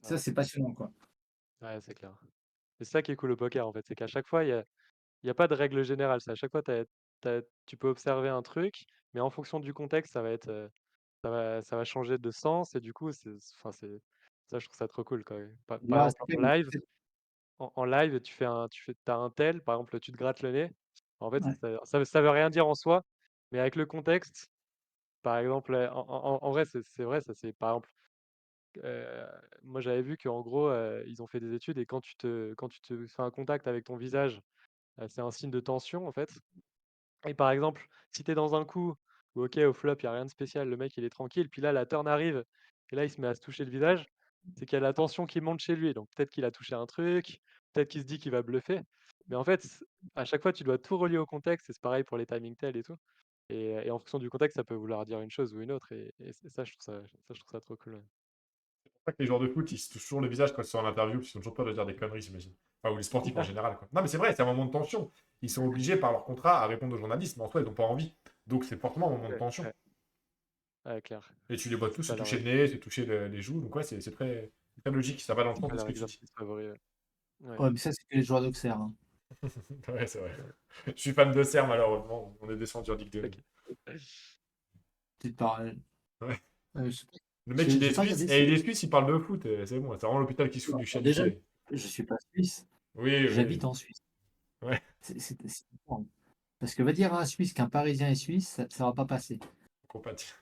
ça, Ouais, c'est passionnant, quoi. ouais, c'est clair. C'est ça qui est cool au poker, en fait, c'est qu'à chaque fois, il y a pas de règle générale. C'est à chaque fois, tu peux observer un truc, mais en fonction du contexte, ça va changer de sens et du coup, enfin, ça, je trouve ça trop cool, quoi. Par Là, exemple, en live, en live, t'as un tel, par exemple, tu te grattes le nez. En fait, ouais, ça veut rien dire en soi, mais avec le contexte, par exemple, en vrai, c'est vrai, ça c'est par exemple, euh, moi j'avais vu qu'en gros, ils ont fait des études et quand tu te fais un contact avec ton visage, c'est un signe de tension en fait. Et par exemple, si tu es dans un coup où, OK, au flop, il y a rien de spécial, le mec, il est tranquille, puis là, la turn arrive et là, il se met à se toucher le visage, c'est qu'il y a la tension qui monte chez lui. Donc peut-être qu'il a touché un truc, peut-être qu'il se dit qu'il va bluffer. Mais en fait, à chaque fois, tu dois tout relier au contexte et c'est pareil pour les timing tell et tout. Et en fonction du contexte, ça peut vouloir dire une chose ou une autre. Et ça, je trouve ça trop cool. Ouais. C'est pour ça que les joueurs de foot, ils se touchent toujours le visage quand ils sont en interview, parce qu'ils ont toujours peur de dire des conneries, j'imagine. Enfin, ou les sportifs en général, quoi. Non, mais c'est vrai, c'est un moment de tension. Ils sont obligés par leur contrat à répondre aux journalistes, mais en soi, ils n'ont pas envie. Donc, c'est fortement un moment de Ouais, tension. ouais, ouais, clair. Et tu les vois tous C'est se pas toucher leur, le nez, se toucher les joues. Donc, ouais, c'est très logique. Ça va dans le c'est sens pas de ce leur que tu dis. exercice favori. Ouais. Ouais. ouais, mais ça, c'est que les joueurs d'Auxerre, hein. Ouais, c'est vrai. Je suis fan de Serre, malheureusement. On est descendu en Ligue 2. Ok. Petite parole. Ouais. Je sais pas, Le mec, il est j'ai pas suisse. regardé Et si. il est suisse, il parle de foot. C'est bon, c'est vraiment l'hôpital qui se fout du chien Alors du déjà, soleil. je suis pas suisse, Oui, oui. j'habite en Suisse. Ouais, C'est différent. Parce que va dire à un Suisse qu'un Parisien est suisse, ça va pas passer. compatis.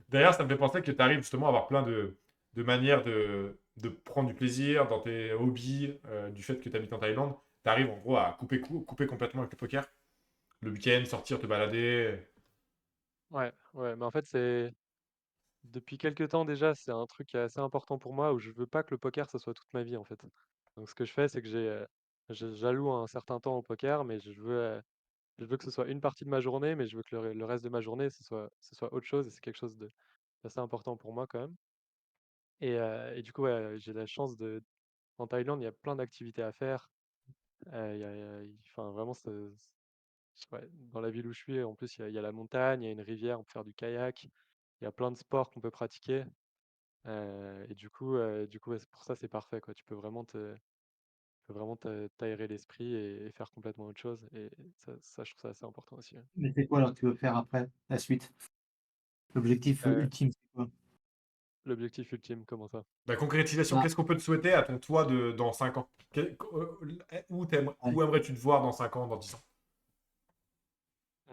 D'ailleurs, ça me fait penser que tu arrives justement à avoir plein de manières de prendre du plaisir dans tes hobbies, du fait que tu habites en Thaïlande. Tu arrives en gros à couper complètement avec le poker. Le week-end, sortir, te balader. Ouais, ouais, mais en fait, depuis quelques temps déjà, c'est un truc qui est assez important pour moi où je veux pas que le poker, ça soit toute ma vie en fait. Donc ce que je fais, c'est que j'alloue un certain temps au poker, mais je veux que ce soit une partie de ma journée, mais je veux que le reste de ma journée, ce soit autre chose et c'est quelque chose d'assez important pour moi quand même. Et du coup, ouais, j'ai la chance en Thaïlande, il y a plein d'activités à faire. Enfin, vraiment, ouais, dans la ville où je suis, en plus, il y a la montagne, il y a une rivière, on peut faire du kayak, il y a plein de sports qu'on peut pratiquer. Et du coup, ouais, pour ça, c'est parfait, quoi. Tu peux vraiment t'aérer l'esprit et faire complètement autre chose. Et ça, je trouve ça assez important aussi. Ouais. Mais c'est quoi alors que tu veux faire après, la suite? L'objectif Euh, ultime, c'est quoi? L'objectif ultime, comment ça? La concrétisation, Bah, qu'est-ce qu'on peut te souhaiter à ton toi dans 5 ans? ouais. Où aimerais-tu te voir dans 5 ans, dans 10 ans?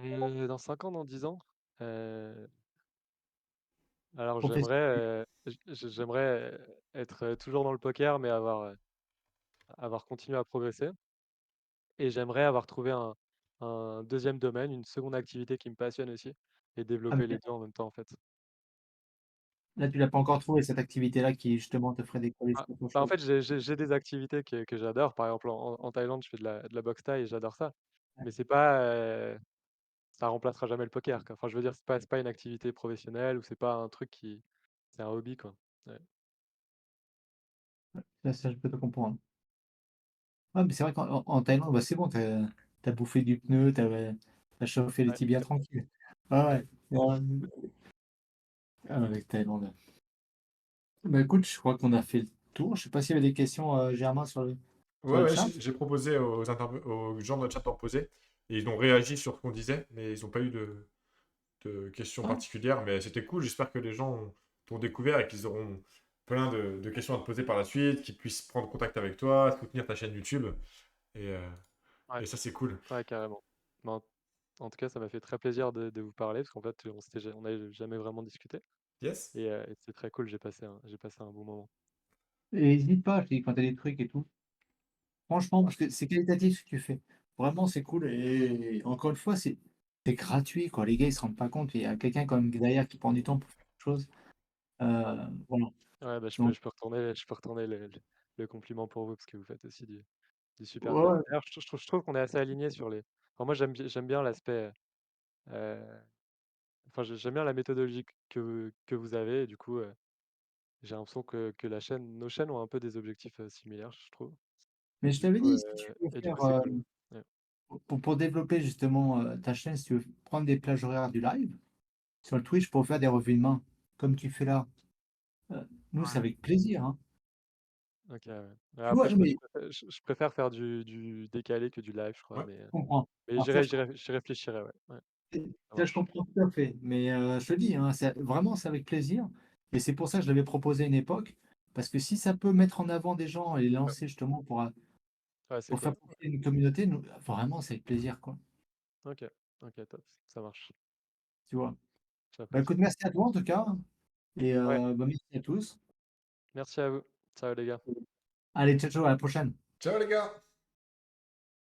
Dans 5 ans, dans 10 ans, euh, alors Professionnel. j'aimerais être toujours dans le poker, mais avoir continué à progresser et j'aimerais avoir trouvé un deuxième domaine, une seconde activité qui me passionne aussi et Ah, développer mais les deux en même temps en fait. là, tu l'as pas encore trouvé, cette activité-là qui justement te ferait décoller Ah, sur autre bah, en chose. fait, j'ai des activités que j'adore. Par exemple, en Thaïlande, je fais de la boxe thaï et j'adore ça. Ouais, Mais c'est pas, ça remplacera jamais le poker, quoi. Enfin, je veux dire, c'est pas une activité professionnelle ou c'est pas un truc qui, c'est un hobby, quoi. Ouais. ça, je peux te comprendre. Ouais, mais c'est vrai qu'en Thaïlande, bah, c'est bon, tu as bouffé du pneu, tu as chauffé les Ouais, tibias c'est bon. tranquille. Ah Ouais. ouais. Ouais. Ah, avec Thaïlande. Bah, écoute, je crois qu'on a fait le tour. Je sais pas s'il y avait des questions, Germain, sur Ouais, le ouais, chat. j'ai proposé aux gens de notre chat d'en poser. Et ils ont réagi sur ce qu'on disait, mais ils n'ont pas eu de questions Ouais, particulières. Mais c'était cool. J'espère que les gens t'ont découvert et qu'ils auront plein de questions à te poser par la suite, qu'ils puissent prendre contact avec toi, soutenir ta chaîne YouTube. Et, euh, Ouais, et ça, c'est cool. ouais, carrément. Mais en tout cas, ça m'a fait très plaisir de vous parler parce qu'en fait, on n'avait jamais vraiment discuté Yes? et c'est très cool. J'ai passé un bon moment. et n'hésite pas, je te dis, quand tu as des trucs et tout. Franchement, parce que c'est qualitatif ce que tu fais. Vraiment, c'est cool. Et encore une fois, c'est gratuit, quoi. Les gars, ils se rendent pas compte. Il y a quelqu'un quand même derrière qui prend du temps pour faire quelque chose. Voilà. Ouais, bah, Donc, je peux retourner le compliment pour vous parce que vous faites aussi du super taf. ouais, D'ailleurs, je trouve qu'on est assez alignés sur les. Enfin, moi, j'aime bien l'aspect. euh, Enfin, j'aime bien la méthodologie que vous avez. Et du coup, j'ai l'impression que nos chaînes ont un peu des objectifs similaires, je trouve. mais je t'avais dit, si tu veux Et du faire, coup, c'est cool. Ouais. pour développer justement ta chaîne, si tu veux prendre des plages horaires du live, sur le Twitch, pour faire des revues de main, comme tu fais là, euh, nous, c'est Ouais. avec plaisir, hein. Ok, ouais. Tu Après, vois, mais je préfère faire du décalé que du live, je crois. Ouais. Mais, je comprends. mais Alors ça, j'y réfléchirai, ouais. Ouais, ça je marche. comprends tout à fait. Mais je te dis, hein, vraiment, c'est avec plaisir. Et c'est pour ça que je l'avais proposé à une époque. Parce que si ça peut mettre en avant des gens et les Ouais, lancer justement ouais, c'est pour cool. faire profiter une communauté, vraiment, c'est avec plaisir, quoi. Ok, ok, top. Ça marche. Tu vois. Bah, écoute, J'apprécie. merci à toi en tout cas. Et Ouais, bah, merci à tous. merci à vous. Ciao, les gars. Allez, ciao, ciao, à la prochaine. Ciao les gars!